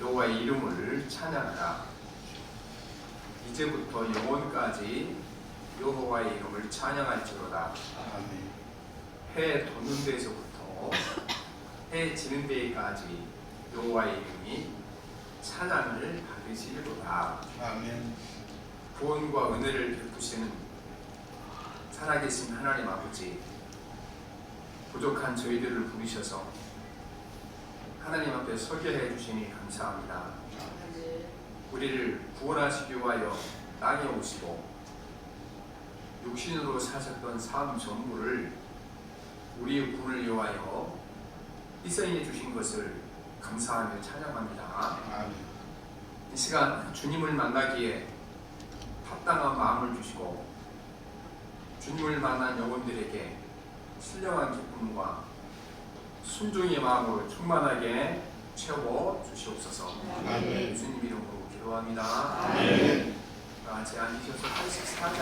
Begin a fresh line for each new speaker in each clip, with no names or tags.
여호와의 이름을 찬양하라. 이제부터 영원까지 여호와의 이름을 찬양할지로다.
아멘.
해 돋는 데에서부터 해 지는 데까지 여호와의 이름이 찬양을 받으시리로다.
아멘.
구원과 은혜를 베푸시는 살아계신 하나님 아버지, 부족한 저희들을 부르셔서 하나님 앞에 서게 해주시니 감사합니다. 우리를 구원하시기 위하여 땅에 오시고 육신으로 사셨던 삶 전부를 우리의 구원을 위하여 희생해 주신 것을 감사하며 찬양합니다.
아멘.
이 시간 주님을 만나기에 합당한 마음을 주시고 주님을 만난 영혼들에게 신령한 기쁨과 순종의 마음으로 충만하게 채워 주시옵소서.
아멘.
예수님 이름으로 기도합니다.
아멘.
같이 앉으셔서 84장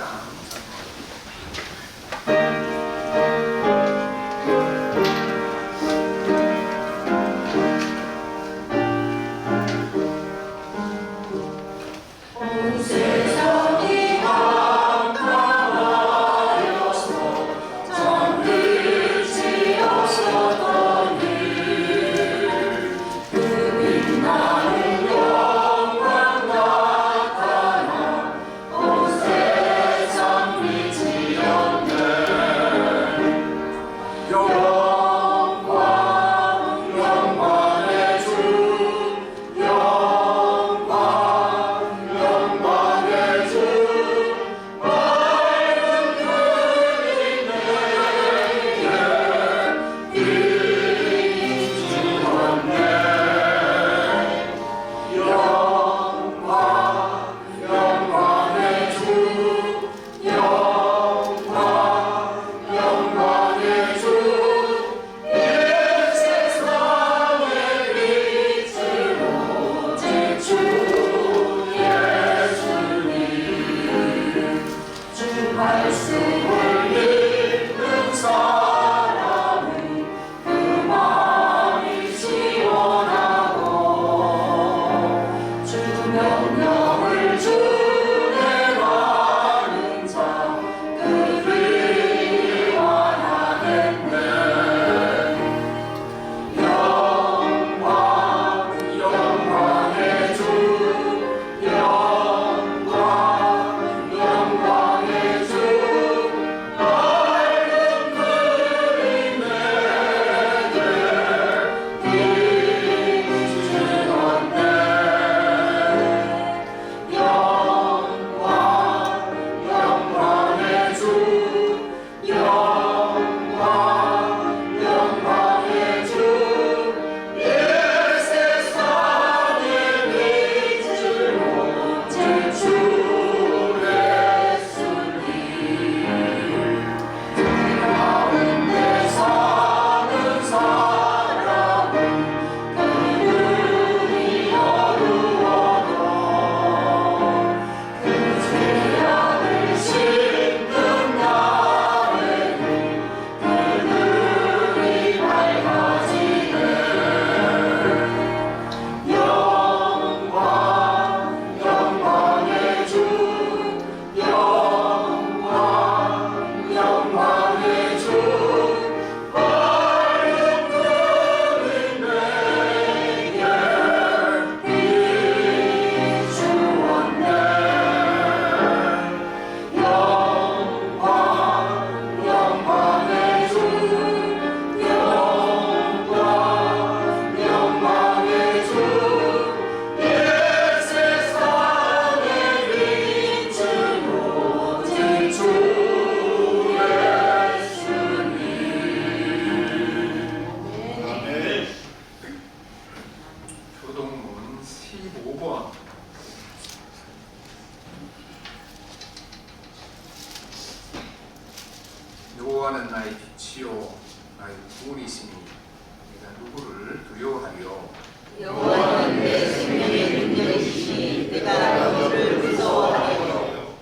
여호와는 나의 빛이요 나의 구원이시니 내가 누구를 두려워하리요.
여호와는 내 생명의 능력이시니 내가 너를 무서워하리요.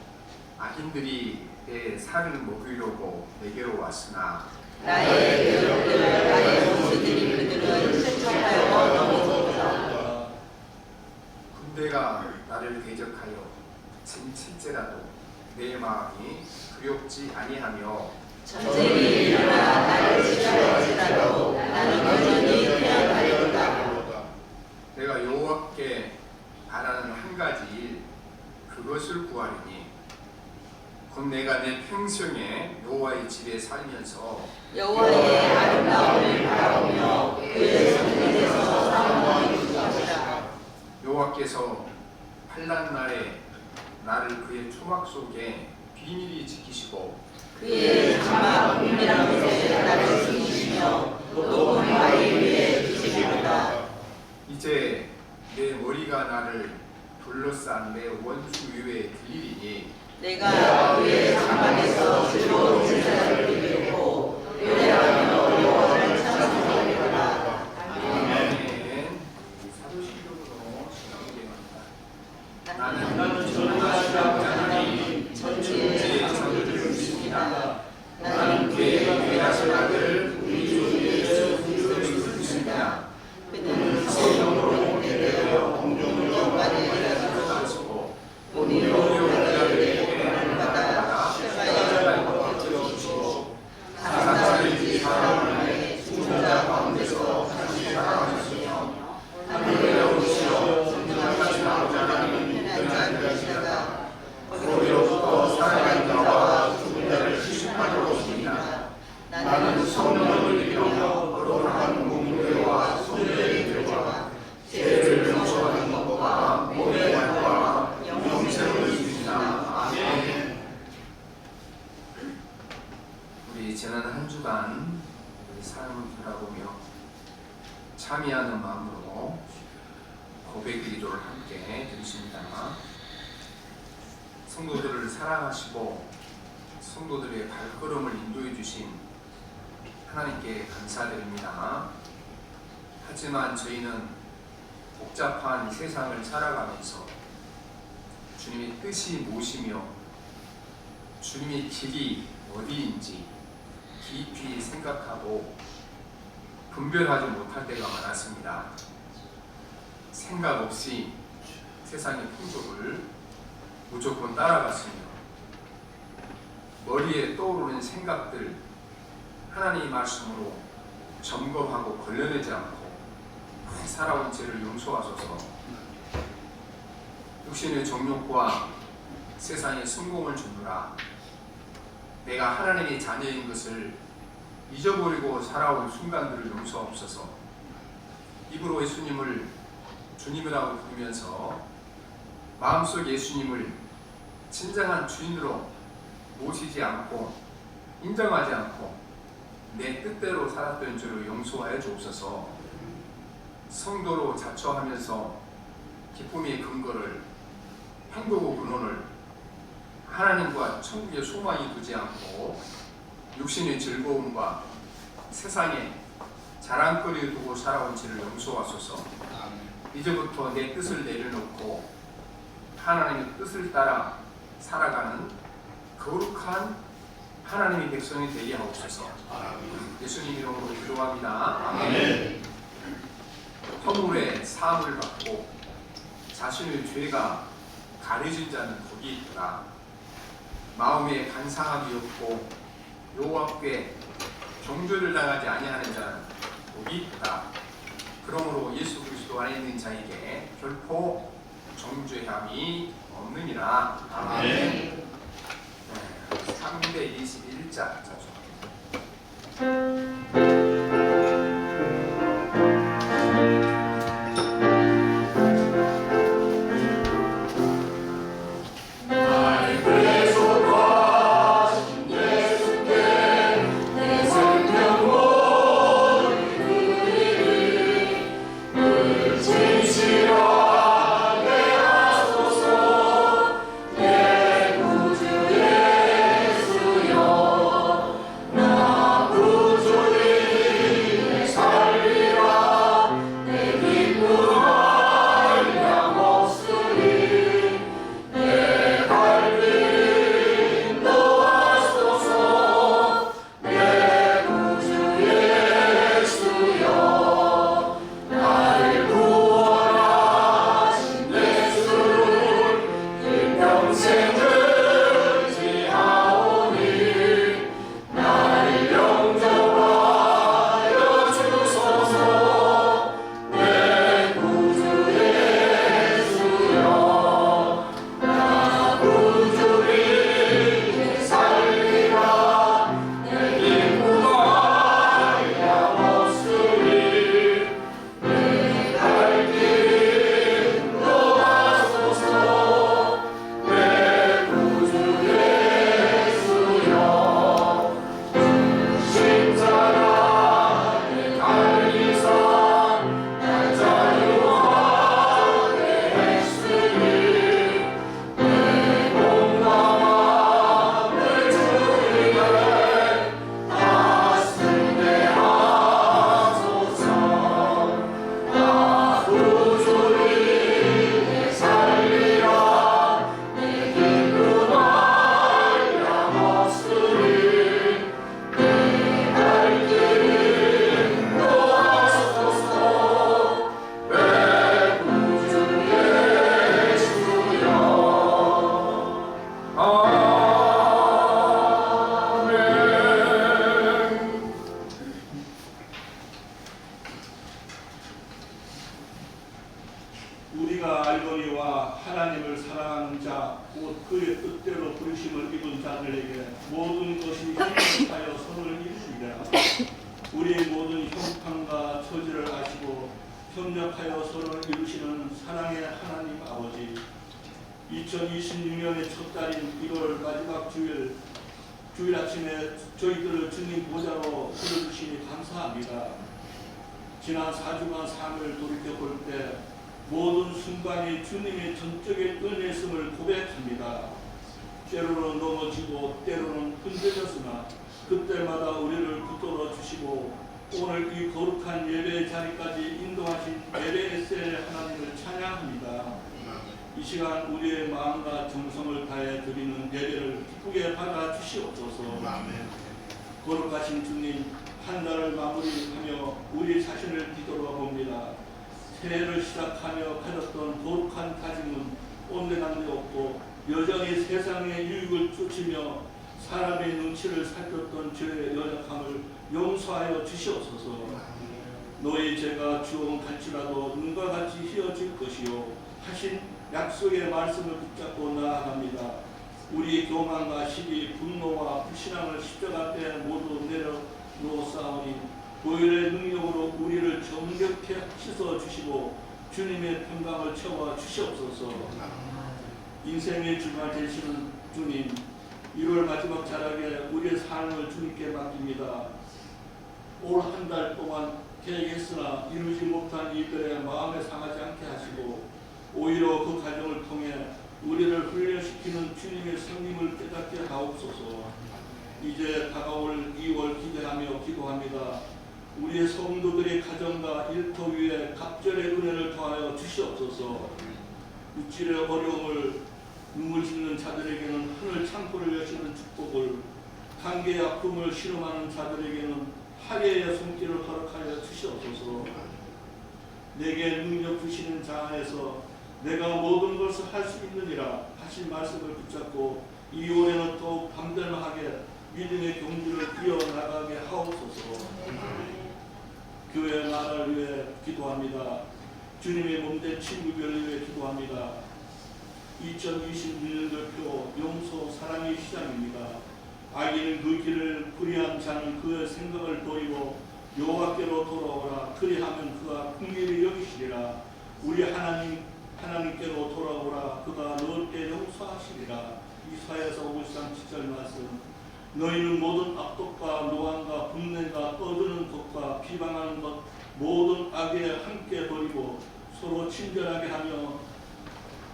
악인들이 내 살을 먹으려고 내게로 왔으나
나의 괴롭들 나의 원수들이 그들을 세척하여 넘어졌다.
할지라도 내 마음이 두렵지 아니하며
전쟁이 일어나 나를 치료할지라도 나는 여전히 태어나리로다.
내가 여호와께 바라는 한 가지 일 그것을 구하리니 곧 내가 내 평생에 여호와의 집에 살면서
여호와의 아름다움을 바라보며 그의 성전에서 사모하는 것이라.
여호와께서 환난 날에 나를 그의 초막 속에 비밀히 지키시고
그의 자막 은밀한 곳에 나를 지키시며 높은 바위 위에 두시리로다.
이제 내 머리가 나를 둘러싼 내 원수 위에 들리리니
내가 그의 자막에서 주로 제사를 드리고 노래하며 여호와를 찬송하리로다.
아멘. 사도신경으로 시작합니다. 나는 전능하시다고 하나님 천지의 전주를 믿습니다. 나는 그의 귀하신 아들 우리 주 예수 그리스도를 믿습니다.
그는 성령으로 인되어 공중까지 이르시고 우리로 그들에게 받아 십자가에 못 사람을 지사람을 죽은 자 가운데서 다시 살아나시며 하늘에 오시어 전능하신 아버지 하나님 편한 자이시다가 거기로부터 살아난 자와 죽은 자를 심판하러 오십니다. 나는 성령을 믿으며 거룩한 공교회와 성도의 교제와 죄를 용서하는 것과 몸의 관과 영생을 믿습니다. 아멘. 우리 지난 한 주간 우리 삶을 돌아보며 참여하는 마음으로 고백 기도를 함께 드리십니다. 성도들을 사랑하시고 성도들의 발걸음을 인도해 주신 하나님께 감사드립니다. 하지만 저희는 복잡한 세상을 살아가면서 주님의 뜻이 무엇이며 주님의 길이 어디인지 깊이 생각하고 분별하지 못할 때가 많았습니다. 생각 없이 세상의 풍속을 무조건 따라갔으며 머리에 떠오르는 생각들 하나님의 말씀으로 점검하고 걸러내지 않고 살아온 죄를 용서하소서. 육신의 정욕과 세상의 성공을 주느라 내가 하나님의 자녀인 것을 잊어버리고 살아온 순간들을 용서하옵소서. 입으로 예수님을 주님이라고 부르면서 마음속 예수님을 진정한 주인으로 모시지 않고 인정하지 않고 내 뜻대로 살았던 죄를 용서하여 주옵소서. 성도로 자처하면서 기쁨의 근거를 행복의 근원을 하나님과 천국의 소망이 두지 않고 육신의 즐거움과 세상에 자랑거리를 두고 살아온 죄를 용서하소서. 이제부터 내 뜻을 내려놓고 하나님의 뜻을 따라 살아가는 거룩한 하나님의 백성이 되게 하옵소서. 예수님 이름으로 기도합니다. 아멘. 허물의 사함을 받고 자신의 죄가 가려진 자는 복이 있구나. 마음에 간사함이 없고 여호와께 정죄를 당하지 아니하는 자는 복이 있다. 그러므로 예수 그리스도 안에 있는 자에게 결코 정죄함이 없느니라. 아멘. 3대 21자 구주
우리가 알거니와 하나님을 사랑하는 자, 곧 그의 뜻대로 부르심을 입은 자들에게 모든 것이 협력하여 선을 이루리라. 우리의 모든 형편과 처지를 아시고 협력하여 선을 이루시는 사랑의 하나님 아버지, 2026년의 첫 달인 1월 마지막 주일 아침에 저희들을 주님 보좌로 불러주시니 감사합니다. 지난 4주간 삶을 돌이켜볼 때 모든 순간이 주님의 전적인 은혜였음을 고백합니다. 때로는 넘어지고 때로는 흔들렸으나 그때마다 우리를 붙들어 주시고 오늘 이 거룩한 예배의 자리까지 인도하신 예배의 하나님을 찬양합니다. 이 시간 우리의 마음과 정성을 다해 드리는 예배를 기쁘게 받아 주시옵소서. 거룩하신 주님, 한 달을 마무리하며 우리 자신을 뒤돌아봅니다. 새해를 시작하며 가졌던 거룩한 다짐은 온데간데 없고 여전히 세상의 유익을 쫓으며 사람의 눈치를 살폈던 죄의 연약함을 용서하여 주시옵소서. 너희 죄가 주홍 갈지라도 눈과 같이 희어질 것이요 하신 약속의 말씀을 붙잡고 나아갑니다. 우리 교만과 시기, 분노와 불신앙을 십자가 앞에 모두 내려놓사오니 보혈의 능력으로 우리를 정결케 씻어주시고 주님의 평강을 채워 주시옵소서. 인생의 주가 되시는 주님, 1월 마지막 자락에 우리의 삶을 주님께 맡깁니다. 올 한 달 동안 계획했으나 이루지 못한 이들의 마음에 상하지 않게 하시고 오히려 그 과정을 통해 우리를 훈련시키는 주님의 성님을 깨닫게 하옵소서. 이제 다가올 2월 기대하며 기도합니다. 우리의 성도들의 가정과 일터 위에 갑절의 은혜를 더하여 주시옵소서. 육질의 어려움을 눈물 짓는 자들에게는 하늘 창고를 여시는 축복을, 관계의 아픔을 실험하는 자들에게는 화해의 손길을 허락하여 주시옵소서. 내게 능력 주시는 자 안에서 내가 모든 것을 할 수 있느니라 하신 말씀을 붙잡고 이 올해는 더욱 담대하게 믿음의 경주를 이어나가게 하옵소서. 교회 나라를 위해 기도합니다. 주님의 몸된 친구들을 위해 기도합니다. 2026년도 용서 사랑의 시작입니다. 악인은 그 길을 불의한 자는 그의 생각을 버리고 여호와께로 돌아오라. 그리하면 그가 긍휼히 여기시리라. 우리 하나님께로 돌아오라. 그가 넓게 용서하시리라. 이사야서 53, 7절 말씀. 너희는 모든 악독과 노함과 분내가 떠드는 것과 비방하는 것 모든 악에 함께 버리고 서로 친절하게 하며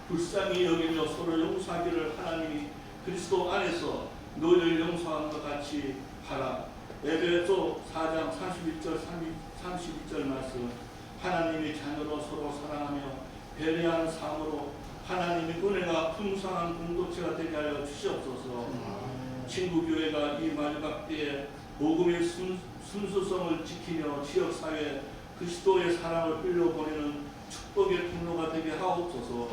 불쌍히 여기며 서로 용서하기를 하나님이 그리스도 안에서 너희를 용서한 것 같이 하라. 에베소 4장 31절 32절 말씀. 하나님의 자녀로 서로 사랑하며 배려하는 삶으로 하나님의 은혜가 풍성한 공동체가 되게 하여 주시옵소서. 친구교회가 이 마지막 때에 복음의 순수성을 지키며 지역사회에 그리스도의 사랑을 흘려보내는 축복의 통로가 되게 하옵소서.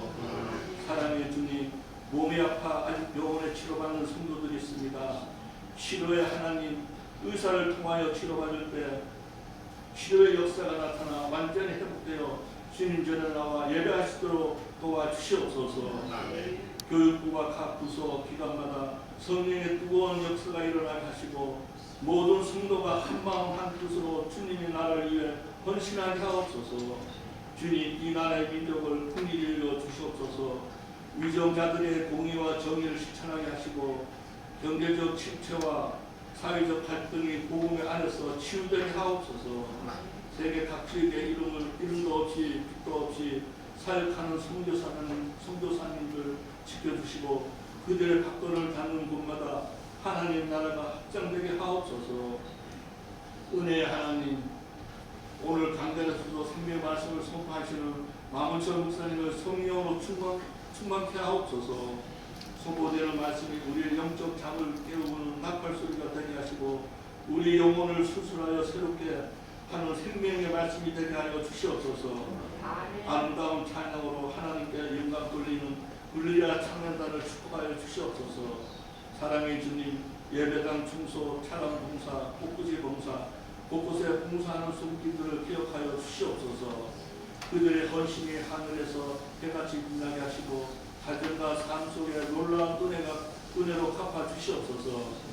사랑의 주님, 몸이 아파 아직 병원에 치료받는 성도들이 있습니다. 치료의 하나님, 의사를 통하여 치료받을 때 치료의 역사가 나타나 완전히 회복되어 주님 전에 나와 예배하시도록 도와주시옵소서. 교육부와 각 부서, 기관마다 성령의 뜨거운 역사가 일어나게 하시고 모든 성도가 한마음 한뜻으로 주님의 나라를 위해 헌신하게 하옵소서. 주님, 이 나라의 민족을 긍휼히 여겨 주시옵소서. 위정자들의 공의와 정의를 실천하게 하시고 경제적 침체와 사회적 갈등이 복음의 안에서 치유되게 하옵소서. 세계 각지의 이름도 없이 빛도 없이 사역하는 성교사님들 지켜주시고 그들의 박건을 닫는 곳마다 하나님 나라가 확장되게 하옵소서. 은혜의 하나님, 오늘 강단에서도 생명의 말씀을 선포하시는 마문철 목사님을 성령으로 충만케 하옵소서. 선포되는 말씀이 우리의 영적 잠을 깨우는 나팔소리가 되게 하시고 우리 영혼을 수술하여 새롭게 하는 생명의 말씀이 되게 하여 주시옵소서. 아름다운 찬양으로 하나님께 영광 돌리는 불리라 찬양단을 축복하여 주시옵소서. 사랑의 주님, 예배당 충소, 차람 봉사, 복구지 봉사, 곳곳에 봉사하는 손길들을 기억하여 주시옵소서. 그들의 헌신이 하늘에서 해같이 빛나게 하시고 가정과 삶 속에 놀라운 은혜로 갚아 주시옵소서.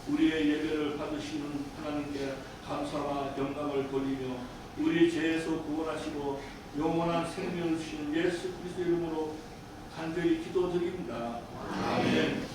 우리의 예배를 받으시는 하나님께 감사와 영광을 돌리며 우리 죄에서 구원하시고 영원한 생명을 주시는 예수 그리스도 이름으로 간절히 기도드립니다. 아멘.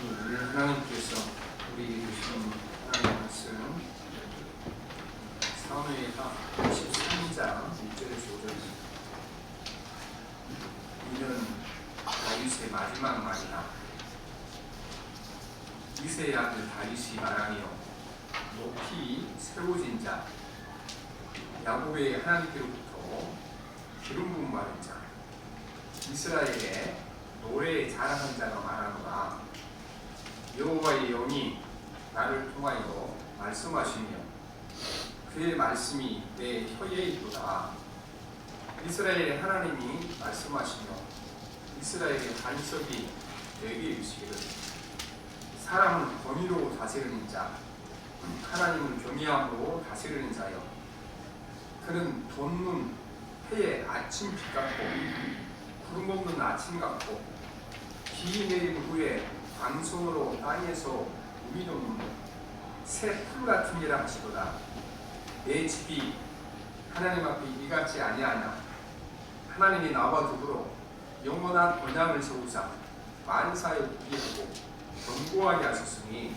오늘 하나님께서 우리에게 주신 하나님의 말씀 사무엘하 13장 1절에서 5절입니다. 이는 다윗의 마지막 말이라. 이새의 아들 다윗이 말하며 높이 세워진 자 야곱의 하나님께로부터 기름 부음 받은 자 이스라엘의 노래에 자랑한 자가 말하노라. 여호와의 영이 나를 통하여 말씀하시며 그의 말씀이 내 혀에 있도다. 이스라엘의 하나님이 말씀하시며 이스라엘의 반석이 내게 이르시기를 사람은 권위로 다스리는 자 하나님은 경외함으로 다스리는 자여 그는 돋는 해의 아침빛 같고 구름 없는 아침 같고 비 내린 후에 방송으로 땅에서 우미 돋는 새 풀 같으니라 하시도다. 내 집이 하나님 앞에 이같이 아니하냐. 하나님이 나와 더불어 영원한 언약을 세우사 만사에 우리하고 견고하게 하셨으니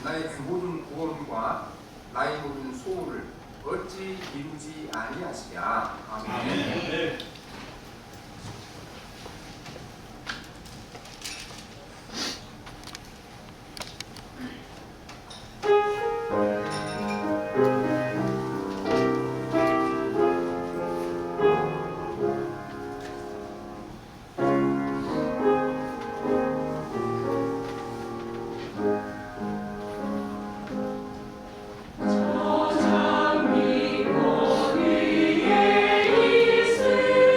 나의 그 모든 구원과 나의 모든 소원을 어찌 이루지 아니하시랴. 아멘.
저장 미고 위에 있으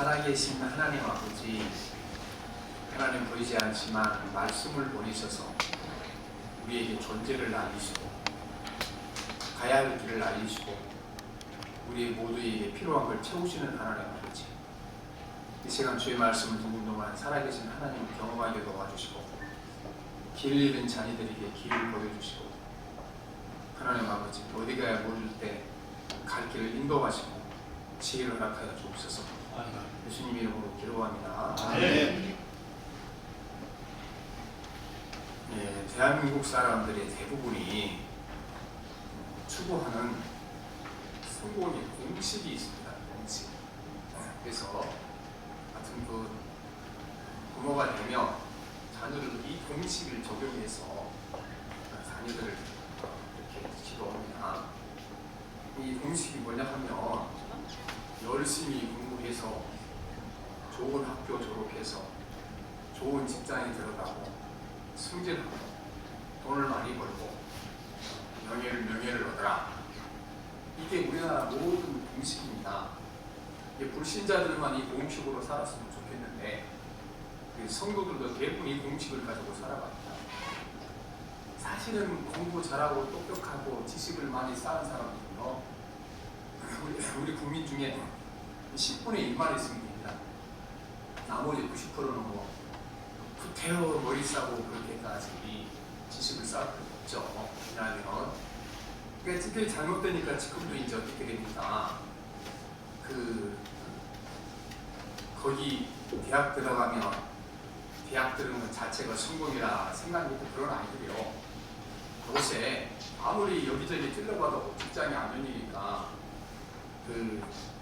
살아계신 하나님 아버지, 하나님 보이지 않지만 말씀을 보내셔서 우리에게 존재를 알리시고 가야 할 길을 알리시고 우리 모두에게 필요한 걸 채우시는 하나님 아버지, 이 시간 주의 말씀을 듣는 동안 살아계신 하나님을 경험하게 도와주시고 길 잃은 자녀들에게 길을 보여주시고 하나님 아버지 어디 가야 모를 때 갈 길을 인도하시고 지혜를 허락하여 주옵소서. 예수님 이름으로 기도합니다.
아멘.
예, 대한민국 사람들의 대부분이 추구하는 성공의 공식이 있습니다. 공식. 그래서 같은 그 부모가 되면 자녀를 이 공식을 적용해서 자녀들을 이렇게 지도합니다. 이 공식이 뭐냐 하면 열심히 공부해서 좋은 학교 졸업해서 좋은 직장에 들어가고 승진하고 돈을 많이 벌고 명예를 얻어라. 이게 우리나라 모든 공식입니다. 이게 불신자들만 이 공식으로 살았으면 좋겠는데 성도들도 대부분 이 공식을 가지고 살아갑니다. 사실은 공부 잘하고 똑똑하고 지식을 많이 쌓은 사람들은요, 우리 국민 중에 10분의 1만 있으면 됩니다. 나머지 90%는 뭐 구태여 머리 싸고 그렇게까지 지식을 쌓을 필요 없죠. 왜냐하면 그게 잘못되니까 지금도 이제 어떻게 됩니까? 거기 대학 들어가면 대학 들은 것 자체가 성공이라 생각하고 그런 아이들이요. 요새 아무리 여기저기 찔러봐도 직장이 안 열리니까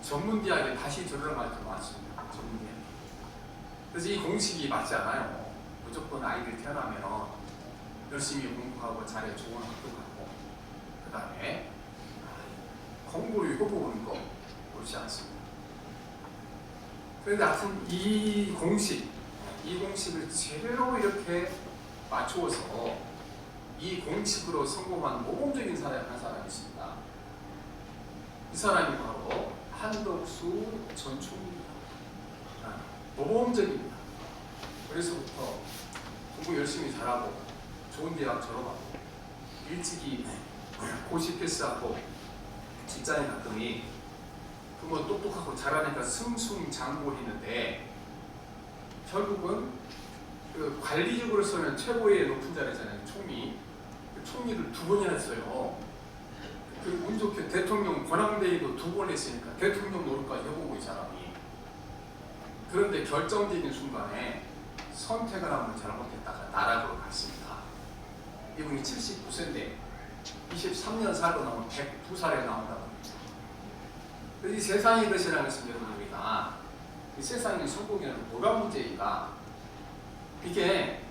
전문대학에 다시 들어갈 때 많습니다. 전문대학. 그래서 이 공식이 맞지 않아요. 무조건 아이들 태어나면 열심히 공부하고 잘해 좋은 학교 가고 그 다음에 공부를 읽어보는 거 그렇지 않습니다. 그런데 하여튼 이 공식을 제대로 이렇게 맞추어서 이 공식으로 성공한 모범적인 사람이 한 사람이 있습니다. 이 사람이 바로 한덕수 전 총리입니다. 모범적입니다. 그래서부터 공부 열심히 잘하고 좋은 대학 졸업하고 일찍이 고시 패스하고 직장에 갔더니 그뭐 똑똑하고 잘하니까 승승장구했는데 결국은 관리직으로서는 최고의 높은 자리잖아요. 총리를 2번이나 했어요. 운 좋게 대통령 권한대행도 2번 했으니까 대통령 노릇까지 해보고 이 사람이. 그런데 결정적인 순간에 선택을 한번 잘못했다가 나락으로 갔습니다. 이분이 79세인데 23년 살고 나면 102살에 나온다고 합니다. 이 세상의 것이라는 것은 여러분 우리가 이 세상의 성공에는 뭐가 문제인가? 이게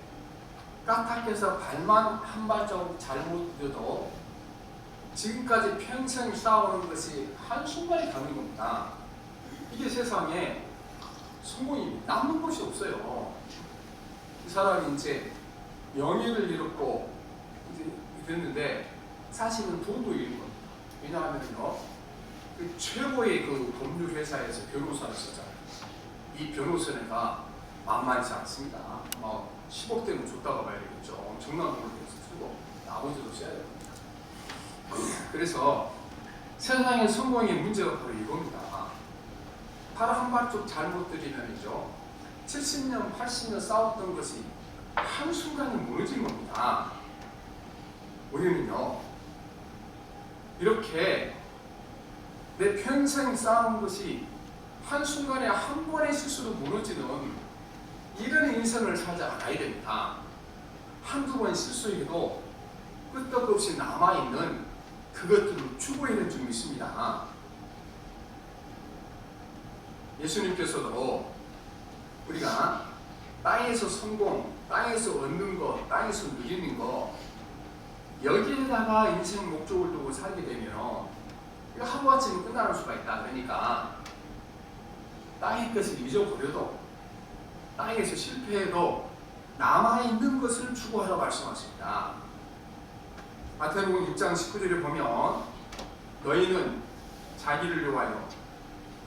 까딱해서 발만 한 발자국 잘못 뛰어도 지금까지 평생 쌓아오는 것이 한순간에 가는 겁니다. 이게 세상에 성공이 남는 것이 없어요. 이 사람이 이제 명예를 잃었고 이제 됐는데 사실은 돈도 잃은 겁니다. 왜냐하면요, 최고의 법률 회사에서 변호사를 썼잖아요. 이 변호사가 만만치 않습니다. 10억대는 줬다가 봐야 되겠죠. 엄청난 돈을 쓰고 나머지도 써야 됩니다. 그래서 세상의 성공의 문제가 바로 이겁니다. 발 한 발쪽 잘못 들이면이죠. 70년, 80년 싸웠던 것이 한순간에 무너진 겁니다. 우리는요, 이렇게 내 평생 쌓은 것이 한순간에 한 번의 실수로 무너지는 이런 인생을 살지 않아야 됩니다. 한두 번 실수해도 끄떡없이 남아있는 그것들을 추구해야 좀 있습니다. 예수님께서도 우리가 땅에서 성공, 땅에서 얻는 것, 땅에서 누리는 것 여기에다가 인생 목적을 두고 살게 되면 이거 하루아침에 끝나는 수가 있다. 그러니까 땅의 것을 잊어버려도 땅에서 실패해도 남아있는 것을 추구하라 말씀하십니다. 마태복음 6장 19절에 보면 너희는 자기를 위하여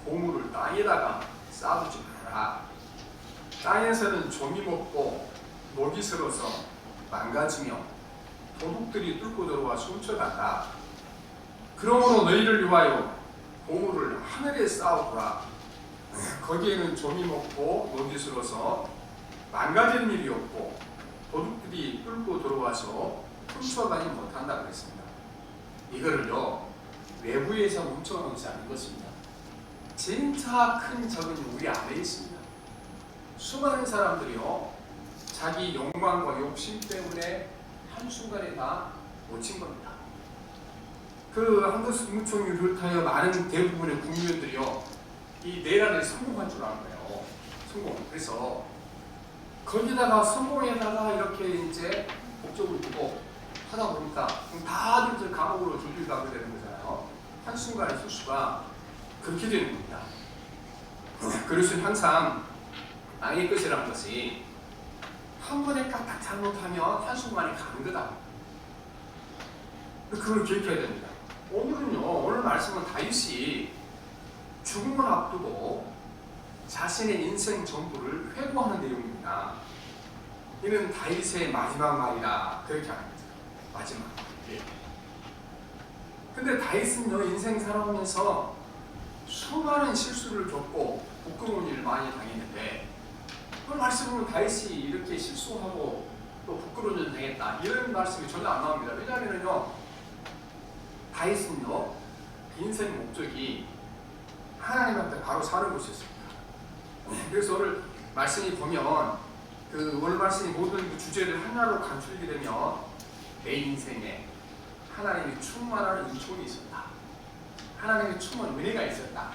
보물을 땅에다가 쌓아두지 말아라. 땅에서는 좀이 먹고 녹이 슬어서 망가지며 도둑들이 뚫고 들어와서 훔쳐간다. 그러므로 너희를 위하여 보물을 하늘에 쌓아두라. 거기에는 좀이 먹고 녹이 슬어서 망가질 일이 없고 도둑들이 뚫고 들어와서 훔쳐가지 못한다 그랬습니다. 이거를요 외부에서 훔쳐놓지 않은 것입니다. 진짜 큰 적은 우리 안에 있습니다. 수많은 사람들이요 자기 욕망과 욕심 때문에 한순간에 다 놓친 겁니다. 그 한국무총을 비롯하여 많은 대부분의 국민들이요 이 내란에 성공한 줄 아는 거예요. 성공. 그래서 거기다가 성공에다가 이렇게 이제 목적을 두고 하다 보니까 다들 감옥으로 줄줄 가게 되는 거잖아요. 한순간의 실수가 그렇게 되는 겁니다. 그릇은 항상 악의 끝이라는 것이 한 번에 까딱 잘못하면 한순간에 가는 거다. 그걸 기억해야 됩니다. 오늘은요, 오늘 말씀은 다윗이 죽음을 앞두고 자신의 인생 전부를 회고하는 내용입니다. 이는 다윗의 마지막 말이다. 그렇게 하는 거죠. 마지막 말. 근데 다윗은요, 인생 살아오면서 수많은 실수를 겪고 부끄러운 일을 많이 당했는데 그 말씀으로 다윗이 이렇게 실수하고 또 부끄러운 일을 당했다. 이런 말씀이 전혀 안 나옵니다. 왜냐하면요, 다윗은요, 인생 목적이 하나님한테 바로 사는 것이었습니다. 그래서 오늘 말씀이 보면 그 오늘 말씀이 모든 그 주제를 하나로 간추리게 되면 내 인생에 하나님이 충만한 은총이 있었다. 하나님의 충만한 은혜가 있었다.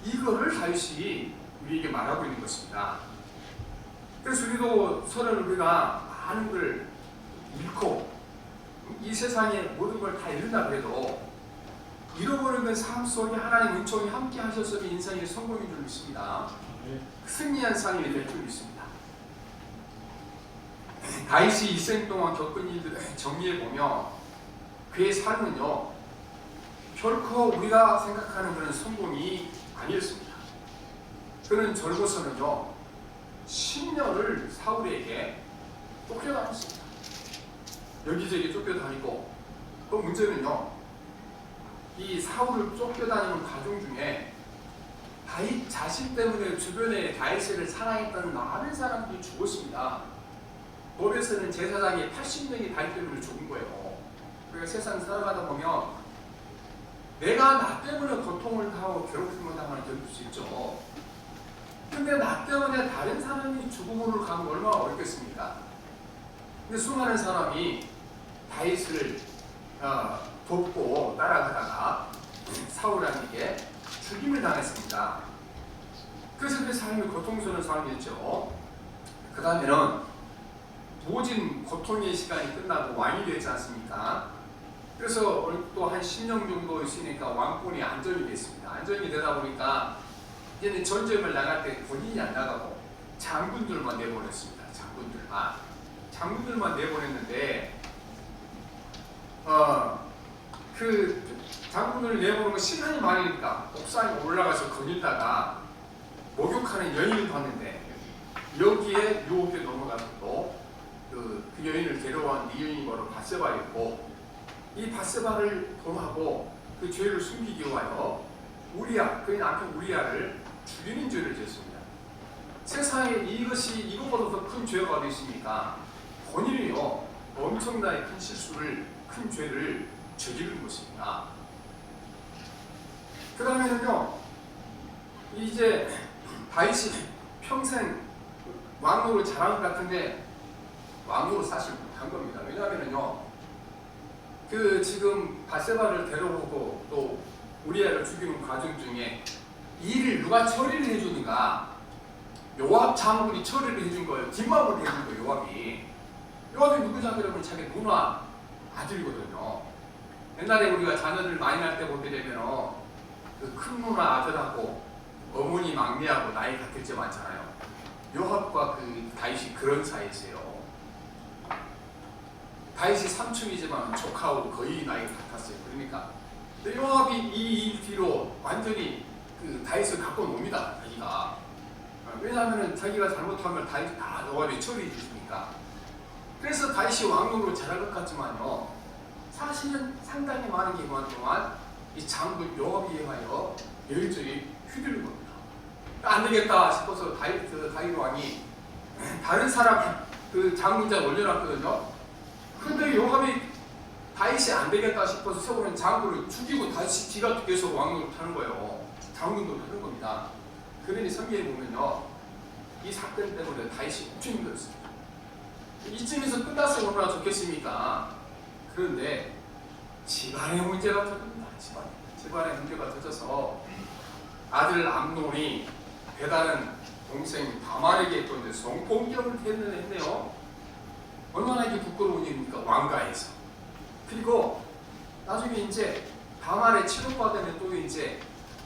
이거를 다윗이 우리에게 말하고 있는 것입니다. 그래서 우리도 서로는 우리가 많은 걸 잃고 이 세상에 모든 걸 다 잃는다 그래도 잃어버리는 삶 속에 하나님의 은총이 함께 하셔서 인생의 성공인 줄 믿습니다. 승리한 삶이 될 줄 믿습니다. 다윗이 일생 동안 겪은 일들을 정리해보면 그의 삶은요 결코 우리가 생각하는 그런 성공이 아니었습니다. 그는 젊어서는요 10년을 사울에게 쫓겨다녔습니다. 여기저기 쫓겨다니고 또 문제는요 이 사울을 쫓겨다니는 과정 중에 다윗 자신 때문에 주변에 다윗을 사랑했던 많은 사람들이 죽었습니다. 노베스는 제사장이 80명이 다윗 때문에 죽은 거예요. 그러니까 세상 살아가다 보면 내가 나 때문에 고통을 당하고 괴롭힘을 당하는 겪을 수 있죠. 근데 나 때문에 다른 사람이 죽음으로 가면 얼마나 어렵겠습니까? 근데 수많은 사람이 다윗을 돕고 따라가다가 사울왕에게 죽임을 당했습니다. 그래서 그 삶이 고통스러운 삶이었죠. 그 다음에는 모진 고통의 시간이 끝나고 왕이 되지 않습니까? 그래서 또 한 10년 정도 있으니까 왕권이 안정이 됐습니다. 안정이 되다 보니까 이제는 전쟁을 나갈 때 본인이 안 나가고 장군들만 내보냈습니다. 장군들만 내보냈는데 그 장군을 내보내면 시간이 많으니까 옥상에 올라가서 거기다가 목욕하는 여인을 봤는데 여기에 유혹에 넘어가서 또 그 여인을 데려온 이 여인이 바로 밧세바였고 이 밧세바를 범하고 그 죄를 숨기기 위하여 우리야, 그의 남편 우리야를 죽이는 죄를 지었습니다. 세상에 이것보다 더 큰 죄가 어디 있습니까? 본인이요 엄청나게 큰 실수를, 큰 죄를 저지른 것입니다. 그 다음에는요 이제 다윗이 평생 왕으로 자란 것 같은데 왕으로 사실 못한 겁니다. 왜냐하면요 그 지금 밧세바를 데려오고 또 우리아를 죽이는 과정 중에 일을 누가 처리를 해주는가? 요압 장군이 처리를 해준 거예요. 뒷마음을 해준 거예요. 요압이 누구냐 그러면 자기 누나 아들이거든요. 옛날에 우리가 자녀들 많이 날 때 보게 되면 그 큰 누나 아들하고 어머니 막내하고 나이 같을 때 많잖아요. 요압과 그 다윗이 그런 사이였어요. 다윗이 삼촌이지만 조카하고 거의 나이가 같았어요. 그러니까 요압이 이 일 뒤로 완전히 그 다윗을 갖고 놉니다. 자기가 왜냐하면 자기가 잘못하면 다윗이 다 요압이 처리해 주시니까. 그래서 다윗이 왕으로 자랄 것 같지만요, 사실은 상당히 많은 기간 동안 이 장군 요압에 의하여 열정이 휘둘린 겁니다. 안 되겠다 싶어서 다윗 왕이 다른 사람 그 장군자 올려놨거든요. 그런데 요압이 다윗이 안 되겠다 싶어서 세우는 장군을 죽이고 다시 지가 계속 왕으로 타는 거예요. 장군도 하는 겁니다. 그러니 성경에 보면요, 이 사건 때문에 다윗이 엄청 힘들었습니다. 이쯤에서 끝났으면 얼마나 좋겠습니까? 그런데 집안의 문제가 터집니다. 집안의 문제가 터져서 아들 암논이 배다른 동생 다말에게 또 성폭력을 했네요. 얼마나 이게 부끄러운 일입니까? 왕가에서. 그리고 나중에 이제 다말에 치료받으면 또 이제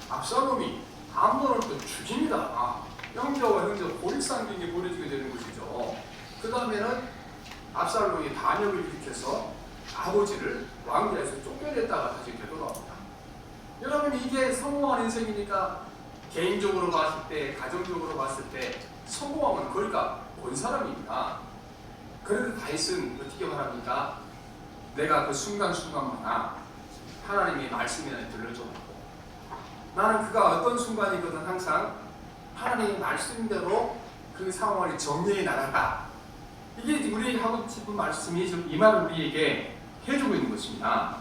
압살롬이 암논을 또 죽입니다. 형제와 형제 고립상경이 벌어지게 되는 것이죠. 그 다음에는 압살롬이 반역을 일으켜서 아버지를 왕가에서 쫓겨냈다가 다시 되돌아옵니다. 여러분, 이게 성공한 인생이니까 개인적으로 봤을 때, 가정적으로 봤을 때 성공하면 그러니까 본 사람입니다. 그래도 다윗은 어떻게 말합니까? 내가 그 순간순간마다 하나님의 말씀이 나를 들려줘갖고 나는 그가 어떤 순간이거든 항상 하나님의 말씀대로 그 상황을 정리해 나간다. 이게 우리 하고 싶은 말씀이 이 말을 우리에게 해주고 있는 것입니다.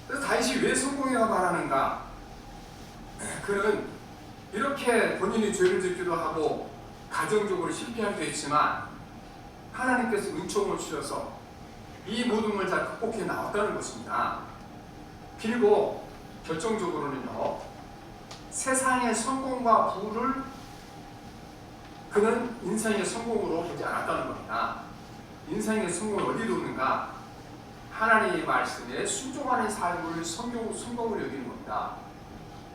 그래서 다윗이 왜 성공이라고 말하는가? 그는 이렇게 본인이 죄를 짓기도 하고 가정적으로 실패하기도 했지만 하나님께서 은총을 주셔서 이 모든 걸 다 극복해 나왔다는 것입니다. 그리고 결정적으로는요, 세상의 성공과 부를 그는 인생의 성공으로 보지 않았다는 겁니다. 인생의 성공을 어디로 오는가? 하나님의 말씀에 순종하는 삶을 성공으로 여기는 겁니다.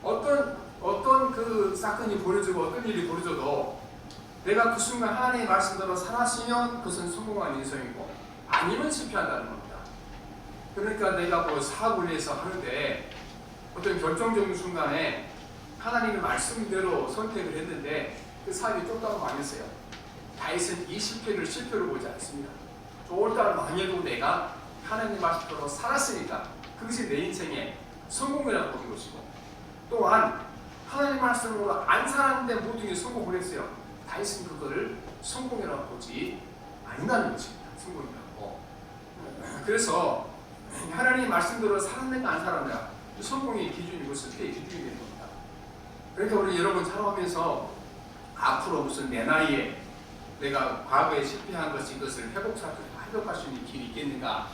어떤 그 사건이 벌어지고 어떤 일이 벌어져도 내가 그 순간 하나님의 말씀대로 살았으면 그것은 성공한 인생이고 아니면 실패한다는 겁니다. 그러니까 내가 뭐 사업을 위해서 하는데 어떤 결정적인 순간에 하나님의 말씀대로 선택을 했는데 그 사업이 쫓다가 망했어요. 다윗은 이 실패를 보지 않습니다. 쫄딱 망해도 내가 하나님의 말씀대로 살았으니까 그것이 내 인생의 성공이라고 보는 것이고, 또한 하나님의 말씀으로 안 살았는데 모든 게 성공을 했어요. 다윗은 그거를 성공이라고 보지 않는다는 것입니다. 성공이라고. 그래서 하나님의 말씀대로 살았는가 안 살았는가, 성공의 기준이고 실패의 기준이 되는 겁니다. 그러니까 우리 여러분 살아가면서 앞으로 무슨 내 나이에 내가 과거에 실패한 것이 이것을 회복할 수 있는 길이 있겠는가?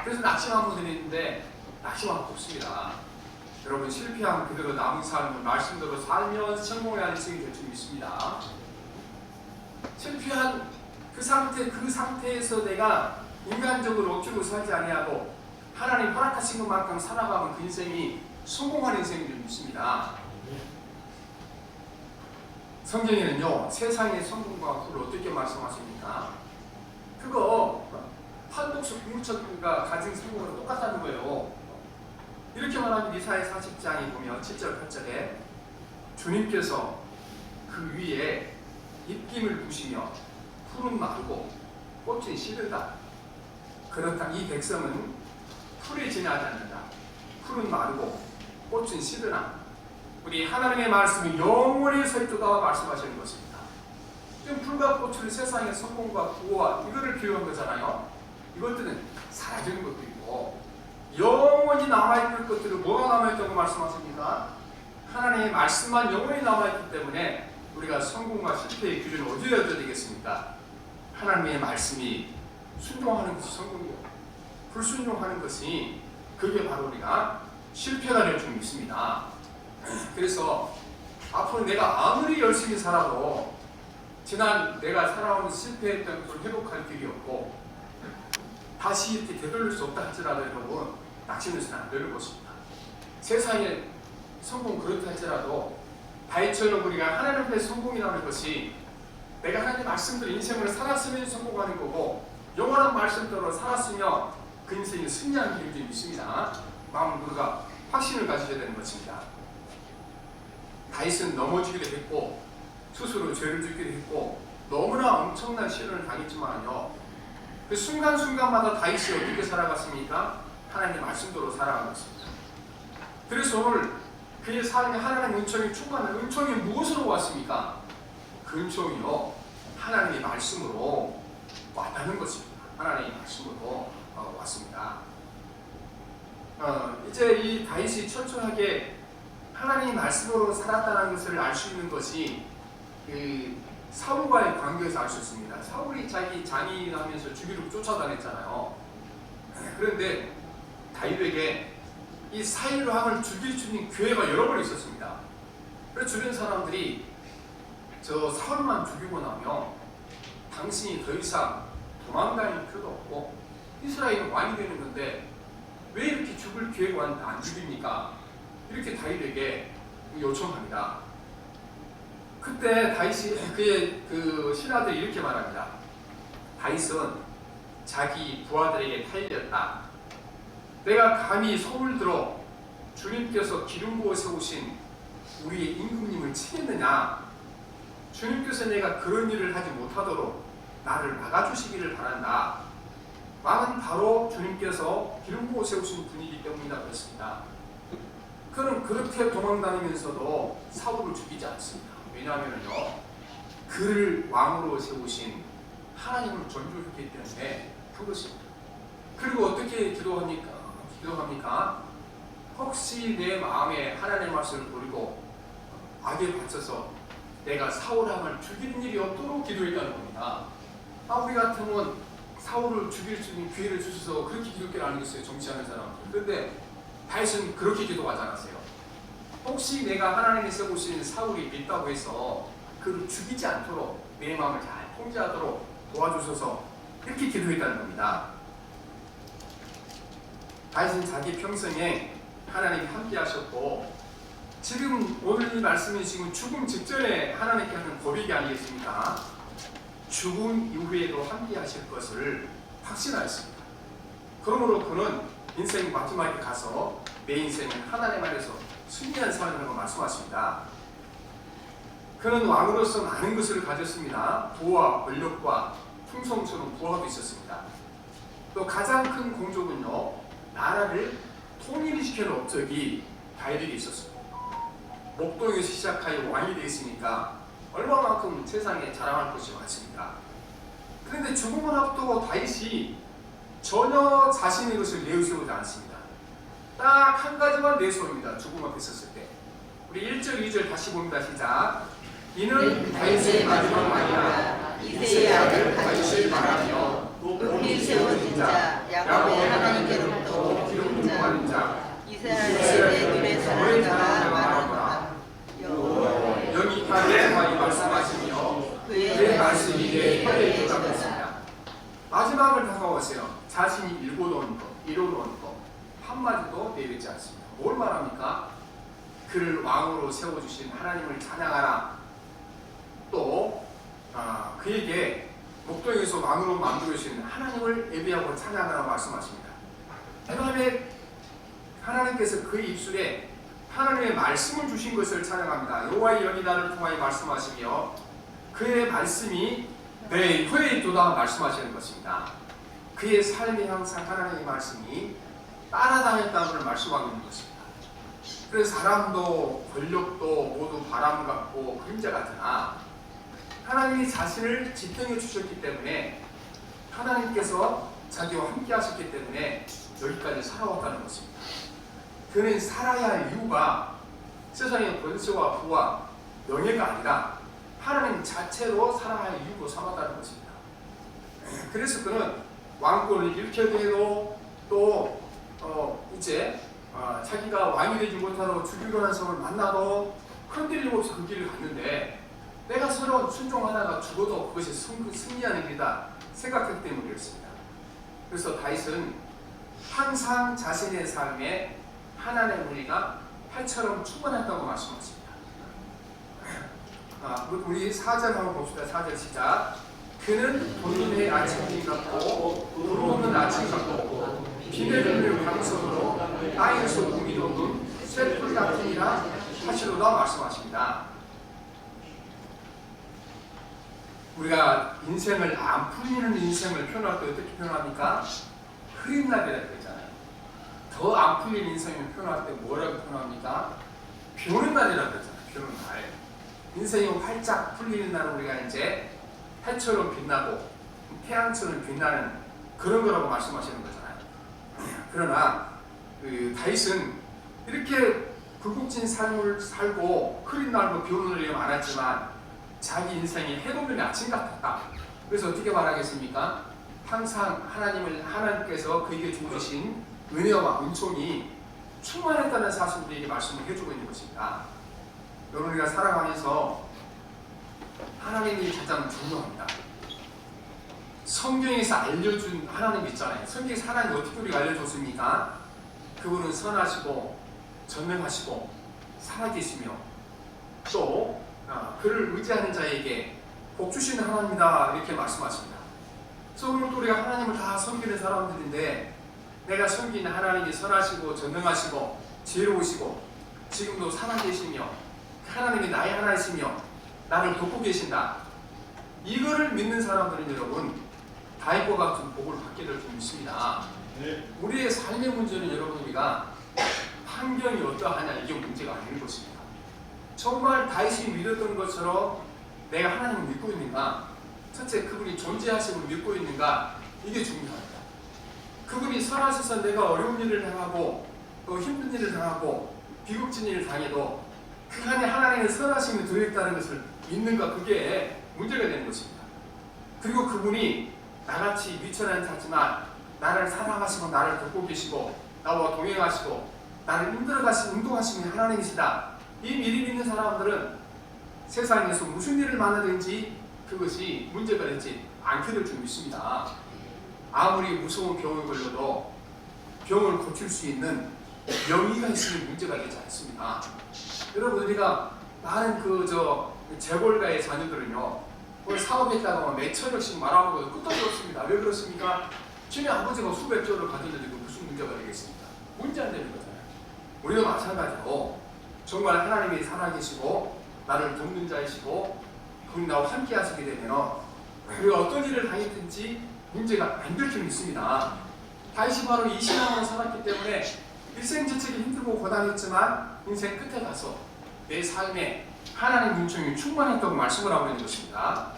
그래서 낙심한 분들이 있는데 낙심할 거 없습니다. 여러분, 실패하면 그대로 남은 삶을 말씀대로 살면 성공의 인생이 될 줄 믿습니다. 실패한 그 상태에서 내가 인간적으로 억지로 살지 아니하고 하나님 허락하신 것만큼 살아가면 그 인생이 성공한 인생인 줄 믿습니다. 성경에는요, 세상의 성공과 후를 어떻게 말씀하십니까? 그거 판독수 국무총리가 가진 성공으로 똑같다는 거예요. 이렇게 말하면 이사야 40장에 보면 7절 8절에 주님께서 그 위에 입김을 부시며 풀은 마르고 꽃은 시들다. 그렇다. 이 백성은 풀이 지나지 않는다. 풀은 마르고 꽃은 시드나 우리 하나님의 말씀이 영원히 서 있도다 말씀하시는 것입니다. 지금 풀과 꽃을 세상의 성공과 구호와 이거를 비유한 거잖아요. 이것들은 사라지는 것도 있고 영원히 남아있는 것들은 뭐가 남아있다고 말씀하십니까? 하나님의 말씀만 영원히 남아있기 때문에 우리가 성공과 실패의 기준을 어디에 얻어야 되겠습니까? 하나님의 말씀이 순종하는 것이 성공이고 불순종하는 것이 그게 바로 우리가 실패가 될 줄 믿습니다. 그래서 앞으로 내가 아무리 열심히 살아도 지난 내가 살아온 실패했던 것을 회복할 길이 없고 다시 이렇게 되돌릴 수 없다 할지라도 여러분 낙심해서는 안 되는 것입니다. 세상에 성공 그렇다 할지라도 다윗처럼 우리가 하나님 앞에 성공이라는 것이 내가 하나님의 말씀대로 인생을 살았으면 성공하는 거고 영원한 말씀대로 살았으면 그 인생이 승리하는 길인 줄 믿습니다. 마음으로 우리가 확신을 가지셔야 되는 것입니다. 다윗은 넘어지기도 했고 스스로 죄를 짓기도 했고 너무나 엄청난 시련을 당했지만요, 그 순간순간마다 다윗이 어떻게 살아갔습니까? 하나님의 말씀대로 살아간 것입니다. 그래서 오늘 그의 삶에 하나님의 은총이 충만한 은총이 무엇으로 왔습니까? 그 은총이요, 하나님의 말씀으로 왔다는 것입니다. 하나님의 말씀으로 왔습니다. 이제 이 다윗이 철저하게 하나님의 말씀으로 살았다는 것을 알 수 있는 것이 그 사울과의 관계에서 알 수 있습니다. 사울이 자기 장인하면서 주기를 쫓아다녔잖아요. 그런데 다윗에게 이 사울 왕을 죽일 수 있는 기회가 여러 번 있었습니다. 그래서 주변 사람들이 저 사울만 죽이고 나면 당신이 더 이상 도망다닐 필요도 없고 이스라엘은 왕이 되는 건데 왜 이렇게 죽을 기회가 왔는데 안 죽입니까? 이렇게 다윗에게 요청합니다. 그때 다윗이 그의 그 신하들이 이렇게 말합니다. 다윗은 자기 부하들에게 탈렸다. 내가 감히 손을 들어 주님께서 기름 부어 세우신 우리의 임금님을 치겠느냐? 주님께서 내가 그런 일을 하지 못하도록 나를 막아주시기를 바란다. 왕은 바로 주님께서 기름 부어 세우신 분이기 때문이다 그랬습니다. 그는 그렇게 도망다니면서도 사울을 죽이지 않습니다. 왜냐하면요, 그를 왕으로 세우신 하나님을 존중했기 때문에 그것입니다. 그리고 어떻게 기도합니까? 혹시 내 마음에 하나님의 말씀을 버리고 악에 바쳐서 내가 사울 왕을 죽이는 일이 없도록 기도했다는 겁니다. 우리 같으면 사울을 죽일 수 있는 기회를 주셔서 그렇게 기도했기를 아니겠어요? 정치하는 사람들. 그런데 다윗은 그렇게 기도하지 않았어요. 혹시 내가 하나님이 세우신 사울이 믿다고 해서 그를 죽이지 않도록 내 마음을 잘 통제하도록 도와주셔서 이렇게 기도했다는 겁니다. 다윗은 자기 평생에 하나님이 함께 하셨고 지금 오늘 이 말씀이 지금 죽음 직전에 하나님께 하는 고백이 아니겠습니까? 죽음 이후에도 함께 하실 것을 확신하였습니다. 그러므로 그는 인생 마지막에 가서 내 인생은 하나님 안에서 승리한 삶이라고 말씀하십니다. 그는 왕으로서 많은 것을 가졌습니다. 부와 권력과 풍성스러운 부하도 있었습니다. 또 가장 큰 공적은요, 나라를 통일시키는 업적이 다윗에게 있었습니다. 목동에서 시작하여 왕이 되었으니까 얼마만큼 세상에 자랑할 것이 많습니다. 그런데 죽음을 앞두고 다윗이 전혀 자신의 것을 내세우지 않습니다. 딱 한 가지만 내세웁니다. 죽음 앞에 섰을 때. 우리 1절, 2절 다시 봅니다. 시작. 이는 다윗의 마지막 말이라 이새의 아들 다윗을 말하며 높이 세워진 자 야곱의 하나님께로부터 기름 부음 받은 자 이스라엘의 눈에 사는 자가 말하노라. 여기까지 많이 말씀하시며 그의 말씀이 내 혀에 들어갔습니다. 마지막을 다가왔어요. 자신이 일궈놓은 것, 이뤄놓은 것 한마디도 내뱉지 않습니다. 뭘 말합니까? 그를 왕으로 세워주신 하나님을 찬양하라. 또 그에게 목동에서 왕으로 만들어주신 하나님을 예배하고 찬양하라고 말씀하십니다. 그 다음에 하나님께서 그의 입술에 하나님의 말씀을 주신 것을 찬양합니다. 여호와의 영이 나를 통하여 말씀하시며 그의 말씀이 내 혀에 있도다 말씀하시는 것입니다. 그의 삶에 항상 하나님의 말씀이 따라다녔다는 것을 말씀하고 있는 것입니다. 그래서 사람도 권력도 모두 바람 같고 그림자 같으나 하나님이 자신을 지탱해 주셨기 때문에 하나님께서 자기와 함께 하셨기 때문에 여기까지 살아왔다는 것입니다. 그는 살아야 할 이유가 세상의 권세와 부와 명예가 아니라 하나님 자체로 살아야 할 이유로 삼았다는 것입니다. 그래서 그는 왕권을 잃게도 해도 또 이제 자기가 왕이 되지 못하고 죽이려 하는 성을 만나도 흔들림 없이 그 길을 갔는데 내가 서로 순종하다가 죽어도 그것이 승리하는 길이다 생각했기 때문이었습니다. 그래서 다윗은 항상 자신의 삶에 하나님의 은혜가 팔처럼 충만했다고 말씀하십니다. 우리 4절 한번 봅시다. 4절 시작. 그는 본인의 아침이 같고 불어오는 아침 같고 비 내리는 강성으로 땅에서 공이 돋는 쇠풀 같으니라 하시로다 말씀하십니다. 우리가 인생을 안 풀리는 인생을 표현할 때 어떻게 표현합니까? 흐린 날이라고 그랬잖아요. 더 안 풀린 인생을 표현할 때 뭐라고 표현합니까? 비 오는 날이라고 그랬잖아요. 비 오는 날. 인생이 활짝 풀리는 날은 우리가 이제 해처럼 빛나고 태양처럼 빛나는 그런 거라고 말씀하시는 거잖아요. 그러나 다윗은 이렇게 굴곡진 삶을 살고 흐린 날도 비 오는 날이 많았지만 자기 인생이 해돋는 아침 같았다. 그래서 어떻게 말하겠습니까? 항상 하나님께서 그에게 주신 은혜와 은총이 충만했다는 사실 우리에게 말씀을 해주고 있는 것입니다. 여러분, 우리가 살아가면서 하나님이 가장 중요합니다. 성경에서 알려준 하나님 있잖아요. 성경에서 하나님 어떻게 우리가 알려줬습니까? 그분은 선하시고 전능하시고 살아계시며 또 그를 의지하는 자에게 복 주시는 하나님이다, 이렇게 말씀하십니다. 그래서 오늘 또 우리가 하나님을 다 섬기는 사람들인데 내가 섬기는 하나님이 선하시고 전능하시고 지혜로우시고 지금도 살아계시며 하나님이 나의 하나이시며 나를 돕고 계신다, 이거를 믿는 사람들은 여러분 다윗과 같은 복을 받게 될 줄 믿습니다.
네.
우리의 삶의 문제는 여러분, 우리가 환경이 어떠하냐 이게 문제가 아닌 것입니다. 정말 다윗이 믿었던 것처럼 내가 하나님을 믿고 있는가? 첫째, 그분이 존재하심을 믿고 있는가? 이게 중요합니다. 그분이 선하셔서 내가 어려운 일을 당하고 또 힘든 일을 당하고 비극진 일을 당해도 그 안에 하나님의 선하심이 들어있다는 것을 믿는가? 그게 문제가 되는 것입니다. 그리고 그분이 나같이 미천한 자지만 나를 사랑하시고 나를 돕고 계시고 나와 동행하시고 나를 인도하시는 하나님이시다, 이 미리 믿는 사람들은 세상에서 무슨 일을 만나든지 그것이 문제가 되지 않게 될 줄 믿습니다. 아무리 무서운 병을 걸려도 병을 고칠 수 있는 명의가 있으면 문제가 되지 않습니다. 여러분, 우리가 많은 재벌가의 자녀들은요, 사업했다가 몇천억씩 말아먹어도 끝도 없습니다. 왜 그렇습니까? 지네 아버지가 수백조를 가졌는데 무슨 문제가 되겠습니까? 문제 안 되는 거잖아요. 우리도 마찬가지로 정말 하나님이 살아계시고 나를 돕는 자이시고 그분이 나와 함께 하시게 되면 우리가 어떤 일을 당했든지 문제가 안 될 줄 믿습니다. 다윗이 바로 이 신앙으로 살았기 때문에 일생지책이 힘들고 고단했지만 인생 끝에 가서 내 삶에 하나님 은총이 충만했다고 말씀을 하고 있는 것입니다.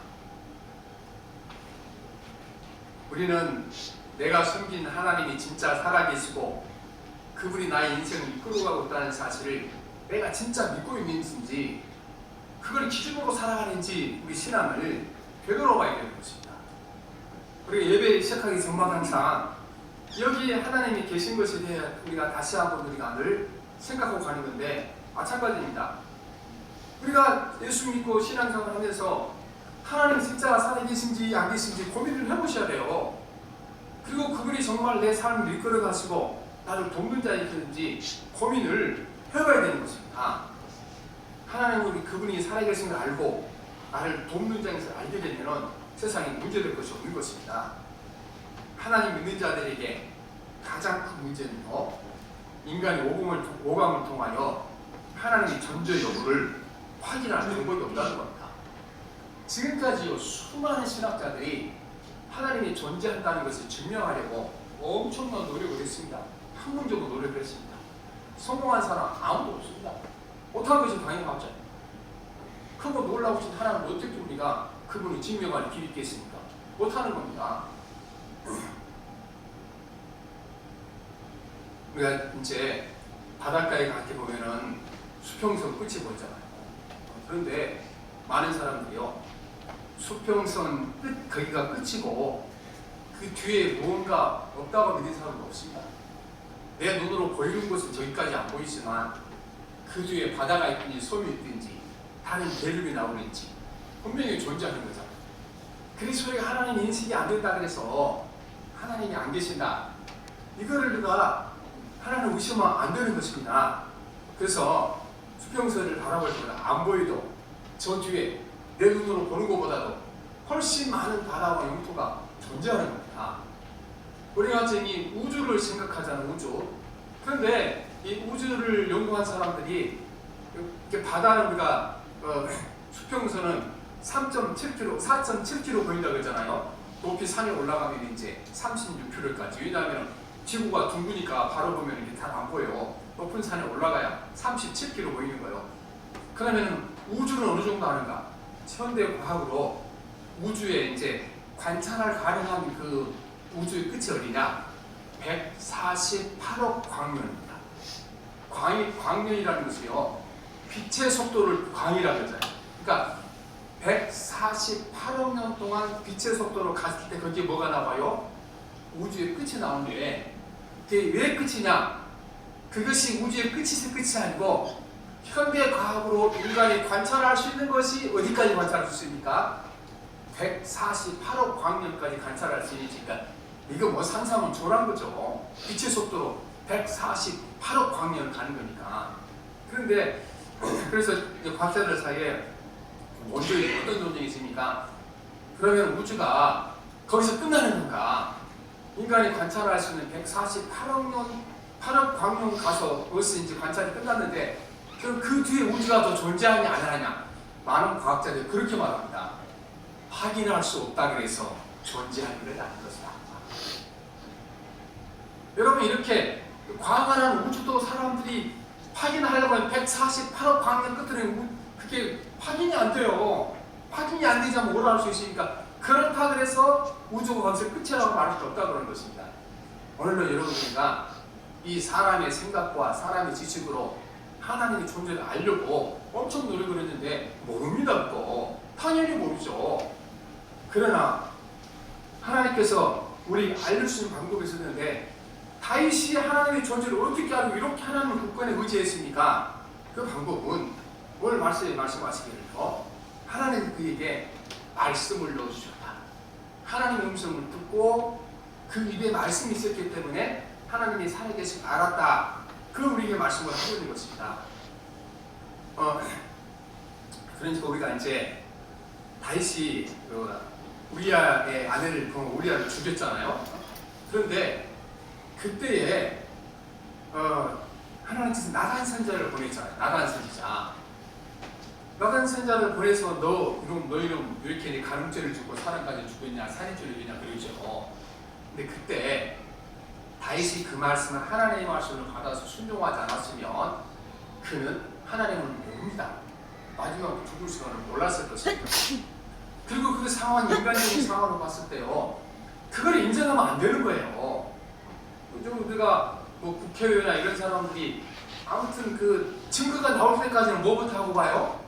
우리는 내가 섬긴 하나님이 진짜 살아계시고 그분이 나의 인생을 이끌어가고 있다는 사실을 내가 진짜 믿고 있는지, 그걸 기준으로 살아가는지 우리 신앙을 되돌아봐야 되는 것입니다. 우리가 예배 시작하기 전만 항상 여기 하나님이 계신 것에 대해 우리가 다시 한번 우리가 늘 생각하고 가는 건데 마찬가지입니다. 우리가 예수 믿고 신앙생활을 하면서 하나님 진짜 살아계신지 안 계신지 고민을 해보셔야 돼요. 그리고 그분이 정말 내 삶을 이끌어 가시고 나를 돕는 자이신지 고민을 해봐야 되는 것입니다. 하나님은 그분이 살아계신 걸 알고 나를 돕는 자인 것을 알게 되면 세상에 문제될 것이 없는 것입니다. 하나님 믿는 자들에게 가장 큰 문제는요, 인간이 오감을 통하여 하나님의 존재 여부를 확인할 방법이 없다는 겁니다. 지금까지요, 수많은 신학자들이 하나님이 존재한다는 것을 증명하려고 엄청난 노력을 했습니다. 학문적으로 노력을 했습니다. 성공한 사람 아무도 없습니다. 못한 것이 당연하죠. 크고 놀라우신 하나님을 어떻게 우리가 그분을 증명할 길이 있겠습니까? 못하는 겁니다. 우리가 이제 바닷가에 가게 보면은 수평선 끝이 보이잖아요. 그런데 많은 사람들이요, 수평선 끝, 거기가 끝이고 그 뒤에 무언가 없다고 믿는 사람은 없습니다. 내 눈으로 보이는 것은 저기까지 안 보이지만 그 뒤에 바다가 있든지 섬이 있든지 다른 대륙이 나오는지 분명히 존재하는 거잖아요. 그래서 우리가 하나님 인식이 안 된다 그래서 하나님이 안 계신다, 이거를 우리가 하나님 의심하면 안 되는 것입니다. 그래서 수평선을 바라볼 때마다 안 보이도 저 뒤에 내 눈으로 보는 것보다도 훨씬 많은 바다와 영토가 존재하는 겁니다. 우리가 지금 이 우주를 생각하자는 우주. 그런데 이 우주를 연구한 사람들이 이렇게 바다는 우리가 수평선은 3.7km, 4.7km 보인다 그러잖아요. 높이 산에 올라가면 이제 36km까지. 왜냐하면 지구가 둥그니까 바로 보면 이게 잘 안 보여. 높은 산에 올라가야 37km 보이는 거예요. 그러면 우주는 어느 정도 아는가? 현대 과학으로 우주에 이제 관찰할 가능한 그 우주의 끝이 어디냐? 148억 광년입니다. 광년이라는 것이요, 빛의 속도를 광이라고 하잖아요. 그러니까 148억 년 동안 빛의 속도로 갔을 때 거기에 뭐가 나와요? 우주의 끝이 나오는데, 그게 왜 끝이냐? 그것이 우주의 끝이 아니고 현대 과학으로 인간이 관찰할 수 있는 것이 어디까지 관찰할 수 있습니까? 148억 광년까지 관찰할 수 있으니까 이거 뭐 상상은 초라한 거죠. 빛의 속도로 148억 광년을 가는 거니까. 그런데 그래서 과학자들 사이에 원전이 어떤 논쟁이 있습니까? 그러면 우주가 거기서 끝나는 건가? 인간이 관찰할 수 있는 148억 광년 가서 어디서 이제 관찰이 끝났는데 그럼 그 뒤에 우주가 더 존재하냐 안 하냐? 많은 과학자들이 그렇게 말합니다. 확인할 수 없다 그래서 존재하는 것 아닌 것이다. 여러분, 이렇게 광활한 우주도 사람들이 확인하려고 하면 148억 광년 끝으로 그게 확인이 안 돼요. 확인이 안 되자면 뭐라 할 수 있으니까 그렇다 그래서 우주가 거기서 끝이라고 말할 수 없다 그런 것입니다. 오늘도 여러분들과 이 사람의 생각과 사람의 지식으로 하나님의 존재를 알려고 엄청 노력을 했는데 모릅니다. 또 당연히 모르죠. 그러나 하나님께서 우리 알릴 수 있는 방법이 있었는데, 다윗이 하나님의 존재를 어떻게 알고 이렇게 하나님의 국권에 의지했습니까? 그 방법은 오늘 말씀하시기를요, 하나님이 그에게 말씀을 넣어주셨다. 하나님의 음성을 듣고 그 입에 말씀이 있었기 때문에 하나님이 살아계신 알았다. 그 우리에게 말씀을 하고 있는 것입니다. 그러니까 우리가 이제 다윗이 우리아의 아내를 우리아를 죽였잖아요. 그런데 그때에 하나님께서 나단 선자를 보냈잖아요. 나단 선자를 보내서 너 이름 이렇게 간음죄를 주고 사람까지 죽였냐, 살인죄를 했냐 그러죠. 근데 그때 다윗이 그 말씀을 하나님의 말씀을 받아서 순종하지 않았으면 그는 하나님을 모릅니다. 마지막에 죽을 시간을 몰랐을 것입니다. 그리고 그 상황, 인간적인 상황으로 봤을 때요, 그걸 인정하면 안 되는 거예요. 우리가 뭐 국회의원이나 이런 사람들이 아무튼 그 증거가 나올 때까지는 뭐부터 하고 봐요?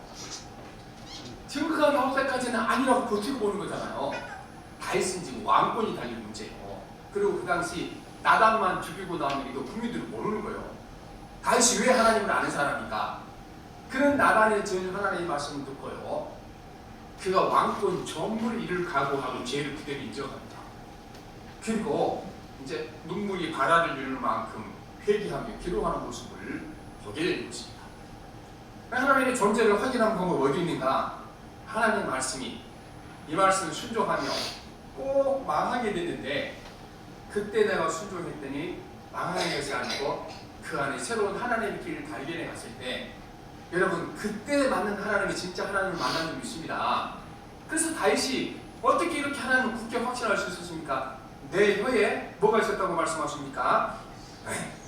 증거가 나올 때까지는 아니라고 버티고 보는 거잖아요. 다윗은 지금 왕권이 달린 문제예요. 그리고 그 당시 나단만 죽이고 나면 이거 국민들이 모르는 거예요. 다윗이 왜 하나님을 아는 사람인가? 그는 나단의 전 하나님의 말씀을 듣고요, 그가 왕권 전부를 이를 각오하고 죄를 그대로 인정합니다. 그리고 이제 눈물이 바다를 이룰 만큼 회개하며 기도하는 모습을 보게 되는 것입니다. 하나님의 존재를 확인한 방법이 어디 있는가? 하나님의 말씀이, 이 말씀을 순종하며 꼭 망하게 됐는데, 그때 내가 순종했더니 망하는 것이 아니고 그 안에 새로운 하나님의 길을 발견해 갔을 때, 여러분, 그때 맞는 하나님이 진짜 하나님을 만난 적이 있습니다. 그래서 다윗이 어떻게 이렇게 하나님을 굳게 확신할 수 있었습니까? 내 혀에 뭐가 있었다고 말씀하십니까?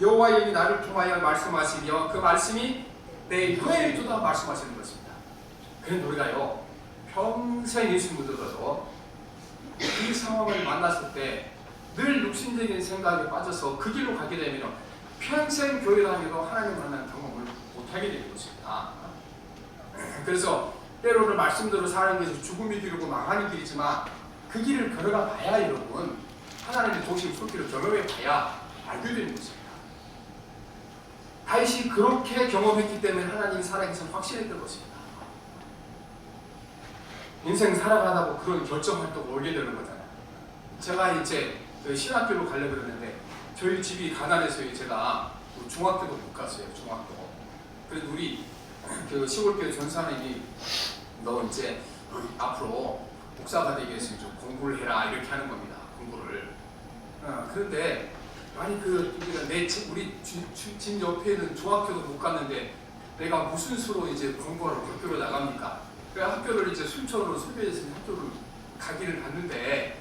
여호와의 입이 나를 통하여 말씀하시며 그 말씀이 내 혀에 있도다 말씀하시는 것입니다. 그런데 우리가요, 평생 예수 믿어도 이 상황을 만났을 때 늘 육신적인 생각에 빠져서 그 길로 가게 되면 평생 교회 다니도 하나님 만나는 경험을 못하게 되는 것입니다. 그래서 때로는 말씀대로 사는 것이 죽음이 길이고 망하는 길이지만 그 길을 걸어가 봐야 여러분, 하나님의 도심 속길을 경험해 봐야 알게 되는 것입니다. 다윗이 그렇게 경험했기 때문에 하나님이 살아계신 확실했던 것입니다. 인생 살아가다 보면 그런 결정할 때 오게 되는 거잖아요. 제가 이제 그 신학교로 가려고 그랬는데 저희 집이 가난해서 제가 중학교도 못 갔어요. 중학교. 그래도 우리 그 시골교회 전사님이 너 이제 앞으로 목사가 되기 위해서 좀 공부를 해라 이렇게 하는 겁니다. 공부를. 그런데 아니 우리 집 옆에 있는 중학교도 못 갔는데 내가 무슨 수로 이제 공부하러 학교로 나갑니까? 그 학교를 이제 순천으로 소개해서 학교를 가기를 갔는데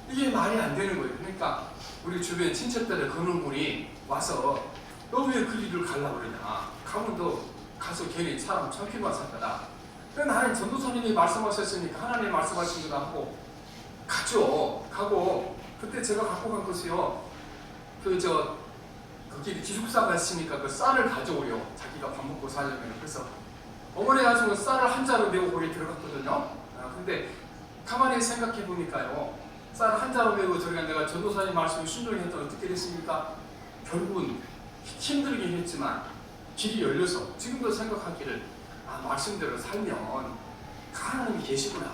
이게 말이 안 되는 거예요. 그러니까 우리 주변 친척들의 그런 분이 와서 너 왜 그 길을 가려고 그러냐. 가면 너 가서 괜히 사람 참기만 살 거다. 나는 전도사님이 말씀하셨으니까 하나님 말씀하신 거다 하고 갔죠. 가고 그때 제가 갖고 간 것이요. 거기 기숙사가 있으니까 그 쌀을 가져오려. 자기가 밥 먹고 살려면. 그래서 어머니가 가지고 쌀을 한 자루 메고 거기 들어갔거든요. 근데 가만히 생각해 보니까요. 쌀을 한 자루 메고 들어간 내가 전도사님 말씀을 순종히 했더니 어떻게 됐습니까? 결국은 힘들긴 했지만 길이 열려서 지금도 생각하기를 말씀대로 살면 하나님이 계시구나.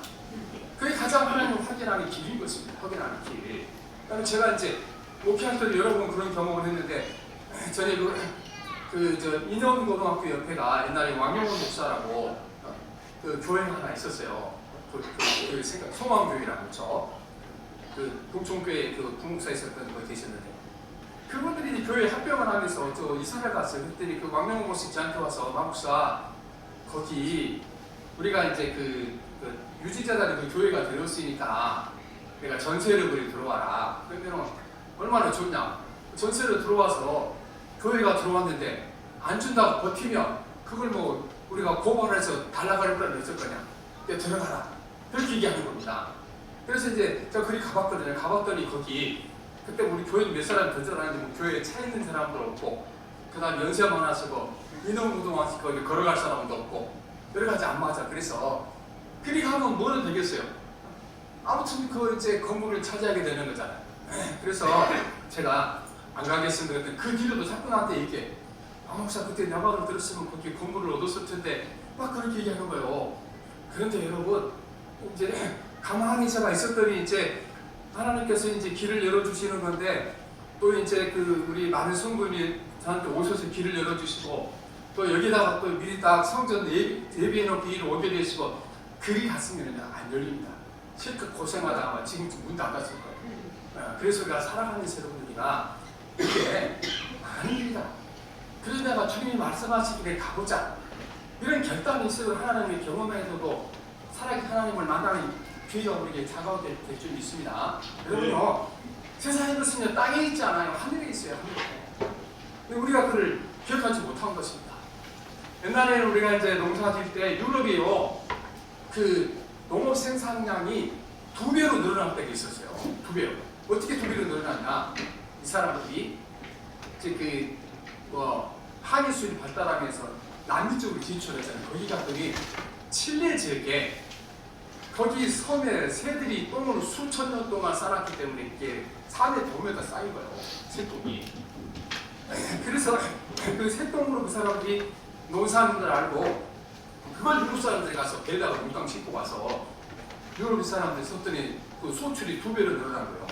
그게 가장 하나님을 확인하는 길인 것입니다. 확인하는 길. 그다음에 제가 이제 목회할 때도 여러 번 그런 경험을 했는데 전에 인원고등학교 옆에가 옛날에 왕영원 목사라고 그 교회가 하나 있었어요. 그 소망교회라고 그렇죠. 그 동촌교회 그 부목사 있었던 거 계셨는데 그분들이 교회 합병을 하면서 이사를 갔어요. 그랬더니 그 왕영원 목사 저한테 와서 마목사 거기 우리가 이제 그 유지자들이 그 교회가 되었으니까 내가 전세를 그리 들어와라. 그러면 얼마나 좋냐. 전세를 들어와서 교회가 들어왔는데 안 준다고 버티면 그걸 뭐 우리가 고발해서 달라갈 거는 있을 거냐. 들어가라. 그렇게 얘기하는 겁니다. 그래서 이제 제가 그리 가봤거든요. 가봤더니 거기 그때 우리 교회 몇 사람이 더 들어가는데 뭐 교회에 차 있는 사람도 없고 그 다음 연세 많아서 인원운동하시 거기 걸어갈 사람도 없고 여러 가지 안 맞아. 그래서 그리 가면 뭐는 되겠어요. 아무튼 그 이제 건물을 차지하게 되는 거잖아요. 그래서 제가 안 가겠습니다. 그랬더니 그 뒤로도 자꾸 나한테 얘기해. 목사 그때 내 말을 들었으면 거기 건물을 얻었을 텐데 막 그렇게 얘기하는 거예요. 그런데 여러분 이제 가만히 제가 있었더니 이제 하나님께서 이제 길을 열어주시는 건데 또 이제 그 우리 많은 성도님이 저한테 오셔서 길을 열어주시고 또 여기다가 또 미리 딱 성전 예비해놓고 일을 오게 되시고 그리 갔으면 안 열립니다. 실컷 고생하다가 지금쯤 문 닫았을 거예요. 그래서 우리가 살아가면서 여러분들이가 이게 아닙니다. 그래서 내가 주님이 말씀하시기를 가보자. 이런 결단이 있어도 하나님의 경험에서도 살아계 하나님을 만나는 기회가 우리에게 다가오게 될 줄 믿습니다. 여러분요, 세상의 것은 땅에 있지 않아요. 하늘에 있어요. 하늘에. 근데 우리가 그를 기억하지 못한 것입니다. 옛날에는 우리가 이제 농사 지을 때 유럽이요, 그 농업 생산량이 2배로 늘어날 때가 있었어요. 2배로. 어떻게 2배로 늘어났냐? 이 사람들이 이제 한일 수입이 발달하면서 남미 쪽으로 진출했잖아요. 거기 갔더니 칠레 지역에 거기 섬에 새들이 똥을 수천 년 동안 쌓았기 때문에 이게 산에 돔에다 쌓인 거예요. 새똥이. 그래서 그 새똥으로 그 사람들이 농사하는 알고 그걸 유럽 사람들이 가서 배에다가 농장 싣고 와서 유럽 사람들이 썼더니 그 소출이 2배로 늘어난 거예요.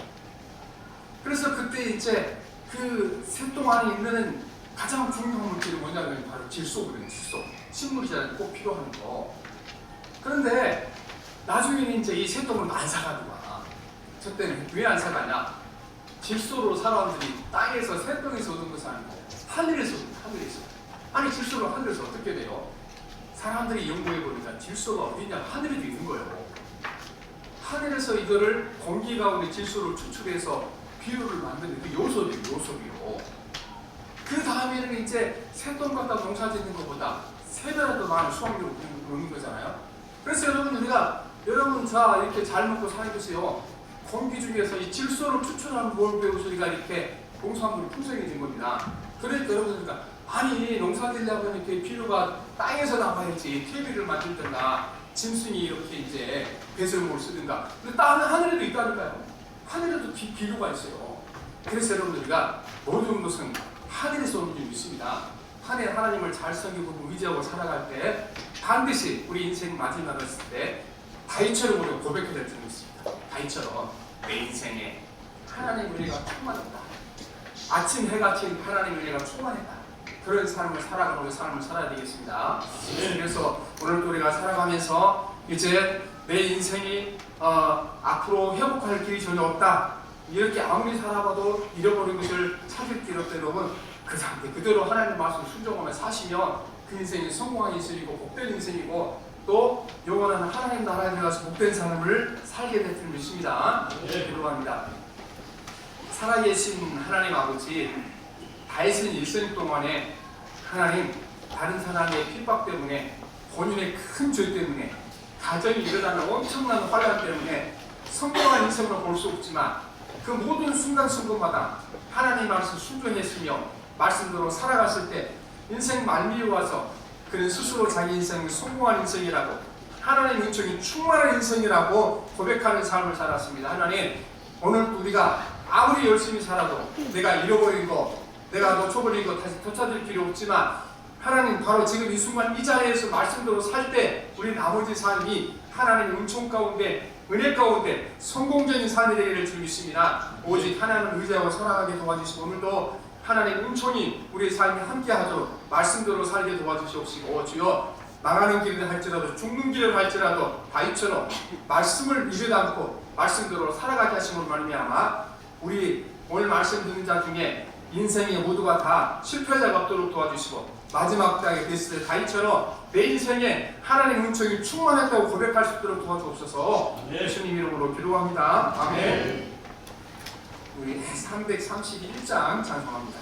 그래서 그때 이제 그 새똥 안에 있는 가장 중요한 물질이 뭐냐면 바로 질소거든요. 질소. 식물이잖아요. 꼭 필요한 거. 그런데 나중에는 이제 이 새똥을 안 사가지고 와. 저 때는 왜 안 사가냐? 질소로 사람들이 땅에서 새똥에서 얻은 것이 아니고 하늘에서 얻은 하늘에서. 아니 질소로 하늘에서 어떻게 돼요? 사람들이 연구해보니까 질소가 어디냐? 하늘에도 있는 거예요. 하늘에서 이거를 공기 가운데 질소를 추출해서 비료를 만드는 그 요소비요, 요소비요. 그 다음에는 이제 새똥 갖다 농사 짓는 것보다 3배라도 많은 수확량을 얻는 거잖아요. 그래서 여러분 자 이렇게 잘 먹고 살겠어요. 공기 중에서 이 질소를 추출하는 뭘 배우시니까 이렇게 농산물이 풍성해진 겁니다. 그러니까 여러분들 아니 농사 짓려면 이렇게 비료가 땅에서 나와야지 퇴비를 만들든가 짐승이 이렇게 이제 배설물을 쓰든가. 근데 땅은 하늘에도 있다니까요. 하늘에도 비료가 있어요. 그래서 여러분들과 모든 것은 하늘에서 오는 줄 믿습니다. 하나님을 잘 섬기고 의지하고 살아갈 때 반드시 우리 인생 마지막을 쓸 때 다윗처럼 우리가 고백해야 될 줄 믿습니다. 다윗처럼 내 인생에 하나님 은혜가 충만했다. 아침 해가 친 하나님 은혜가 충만했다. 그런 삶을 살아가는 삶을 살아야 되겠습니다. 그래서 오늘 우리가 살아가면서 이제 내 인생이 앞으로 회복할 길이 전혀 없다. 이렇게 아무리 살아봐도 잃어버린 것을 찾을 길 없다. 여러분 그 상태 그대로 하나님 말씀 순종하며 사시면 그 인생이 성공한 인생이고 복된 인생이고 또 영원한 하나님 나라에 들어가서 복된 삶을 살게 될 줄 믿습니다. 기도합니다. 살아계신 하나님 아버지, 다윗은 일생 동안에 하나님 다른 사람의 핍박 때문에 본인의 큰 죄 때문에 가정이 일어나는 엄청난 환란 때문에 성공한 인생으로 볼 수 없지만 그 모든 순간순간마다 하나님 말씀 순종했으며 말씀대로 살아갔을 때 인생 말미에 와서 그는 스스로 자기 인생이 성공한 인생이라고 하나님 은총이 충만한 인생이라고 고백하는 삶을 살았습니다. 하나님, 오늘 우리가 아무리 열심히 살아도 내가 잃어버린 거, 내가 놓쳐버린 거 다시 되찾을 필요 없지만 하나님 바로 지금 이 순간 이 자리에서 말씀대로 살 때 우리 나머지 삶이 하나님의 은총 가운데 은혜 가운데 성공적인 삶이 되기를 주 믿습니다. 오직 하나님을 의지하고 살아가게 도와주시고 오늘도 하나님 은총이 우리의 삶에 함께하도록 말씀대로 살게 도와주시옵시고 주여 망하는 길을 할지라도 죽는 길을 할지라도 다윗처럼 말씀을 입에 담고 말씀대로 살아가게 하심으로 말미암아 우리 오늘 말씀 듣는 자 중에 인생의 모두가 다 실패자가 없도록 도와주시고 마지막 때에 됐을 때 다윗처럼 내 인생에 하나님 은총이 충만했다고 고백할 수 있도록 도와주옵소서. 예수님 이름으로 기도합니다. 아멘. 우리 331장 찬송합니다.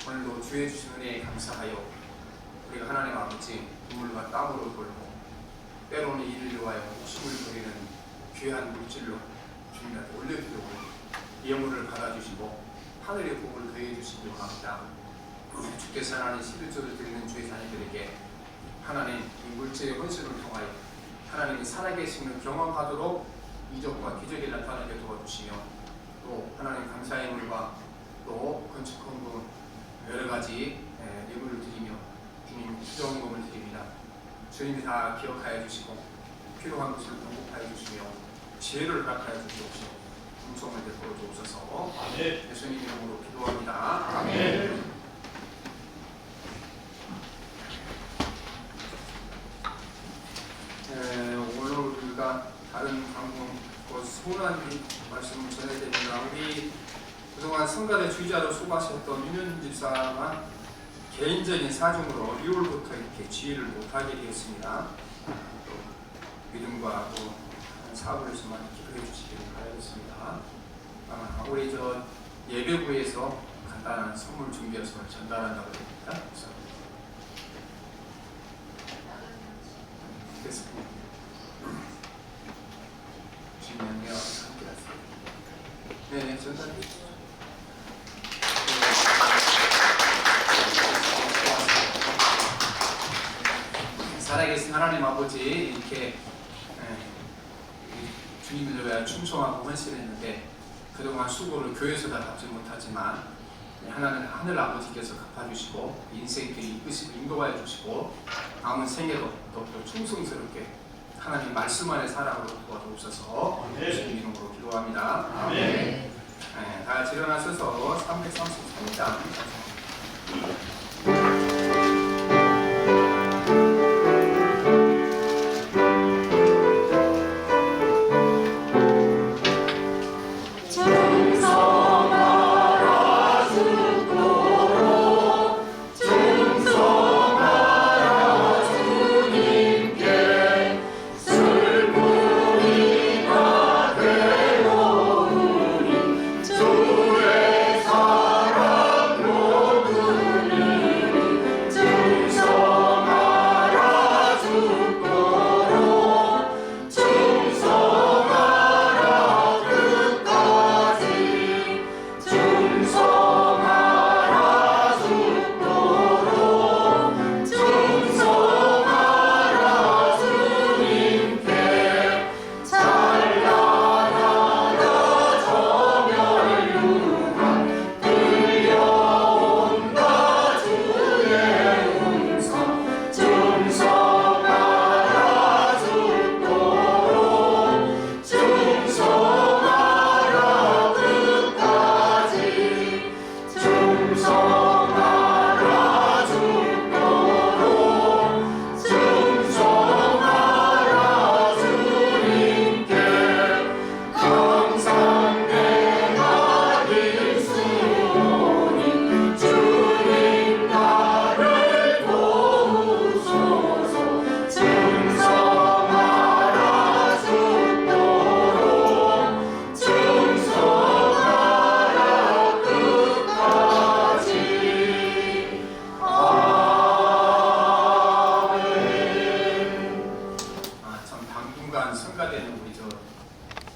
오늘도 주의 주신 은혜에 감사하여 우리가 하나님 아버지 눈물과 땀으로 벌고 때로는 이를 위하여 목숨을 버리는 귀한 물질로 주님한테 올려드리고 이 영혼을 받아주시고 하늘의 복을 더해 주시기 원합니다. 주께서 하나님 11조를 드리는 주의 자녀들에게 하나님 이 물질의 헌신을 통하여 하나님이 살아계심을 경험하도록 이적과 기적이 나타나게 도와주시며 또 하나님 감사의 물과 또 건축헌금 가지 예물을 드리며 주님 기도원금을 드립니다. 주님이 다 기억하여 주시고 필요한 것을 공급하여 주시며 지혜를 허락하여 주시옵시고 음성을 베풀어 주옵소서. 예수님 이름으로 기도합니다.
아멘.
오늘 우리가 다른 방송 소원한 말씀을 전해야 됩니다. 우리 그동안 성가대 주의자로 수고하셨던 윤현 집사가 개인적인 사정으로 6월부터 이렇게 지휘를 못하게 되었습니다. 또 믿음과 또 사업을 해서만 기도해 주시기를 바라겠습니다. 우리 저 예배부에서 간단한 선물 준비해서 전달한다고 합니다. 됐습니다. 주님은요 함께하세요. 네, 전달해 주시죠. 살아계신 하나님 아버지, 이렇게 주님을 위하여 충성하고 헌신했는데 그동안 수고를 교회에서 다 갚지 못하지만 하늘 아버지께서 갚아주시고 인생길을 이끄시고 인도하여 주시고 남은 생애도 또 충성스럽게 하나님 말씀 안에 살아가도록 도와주옵소서. 주님 이름으로 기도합니다.
아멘.
다 같이 일어나셔서 333장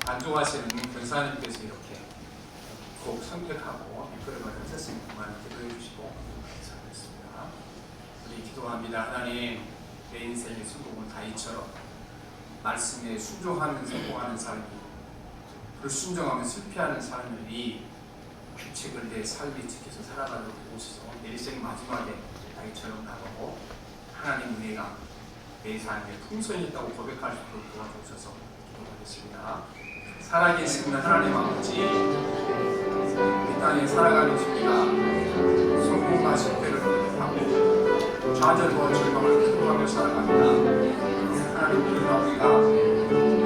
반종하시는 권사님께서 이렇게 곡 선택하고 이끌어가 하셨으니 그만 기도해 주시고 감사하겠습니다. 우리 기도합니다. 하나님, 내 인생의 성공은 다윗처럼 말씀에 순종하면 성공하는 삶이, 불순종하면 실패하는 삶이 규칙을 내 삶에 지켜서 살아가도록 해주셔서 내 인생 마지막에 다윗처럼 나가고 하나님 은혜가 내 삶에 풍성이 있다고 고백할 수 있도록 도와주셔서 기도하겠습니다. 살아계신 하나님 아버지, 이 땅에 살아가는 우리가 성공과 실패를 하고 좌절과 절망을 극복하며 살아갑니다. 하나님, 우리가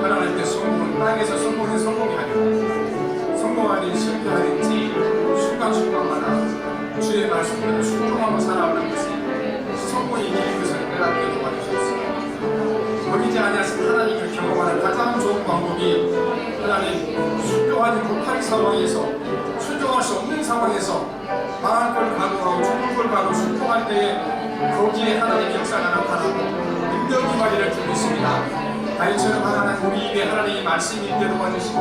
하나님께 성공은 땅에서 성공은 성공이 아니고 성공하든 실패하든지 순간순간마다 주의 말씀대로 순종하며 살아가는 것이 성공이 이기는 것을 깨닫게 도와주셨습니다. 보이지 아니하신 하나님을 경험하는 가장 좋은 방법이 하나님, 순종하지 못할 상황에서, 순종할 수 없는 상황에서 망할 걸 각오하고 죽을 걸 각오하고 순종할 때에 거기에 하나님의 역사가 나타나고 능력이 발휘를 주고 있습니다. 다윗처럼 하나님, 우리 입에 하나님의 말씀이 있게 도와주시고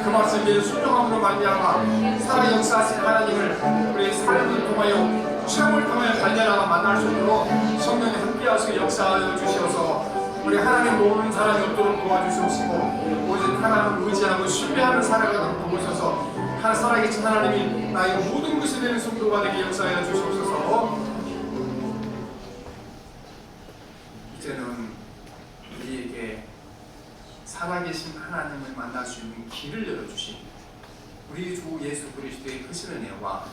그 말씀에 순종함으로 말미암아 살아 역사하신 하나님을 우리의 삶을 통하여 체험을 통하여 발견하고 만날 수 있도록 성령이 함께하시고 역사하여 주시어서 우리 하나님 모르는 사람이 없도록 도와주시옵시고 오직 하나님을 의지하고 신뢰하는 살아가도록 도우셔서 살아계신 하나님이 나의 모든 것이 되는 성도가 되게 역사하여 주시옵소서. 이제는 우리에게 살아계신 하나님을 만날 수 있는 길을 열어주신 우리 주 예수 그리스도의 크신 은혜와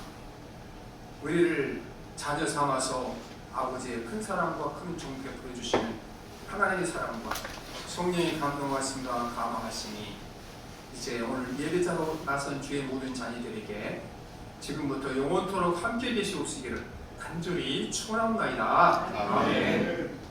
우리를 자녀 삼아서 아버지의 큰 사랑과 큰 종을 보여주시는 하나님의 사랑과 성령의 감동하심과 감화하심이 이제 오늘 예배자로 나선 주의 모든 자녀들에게 지금부터 영원토록 함께 계시옵시기를 간절히 축원합니다.
아멘.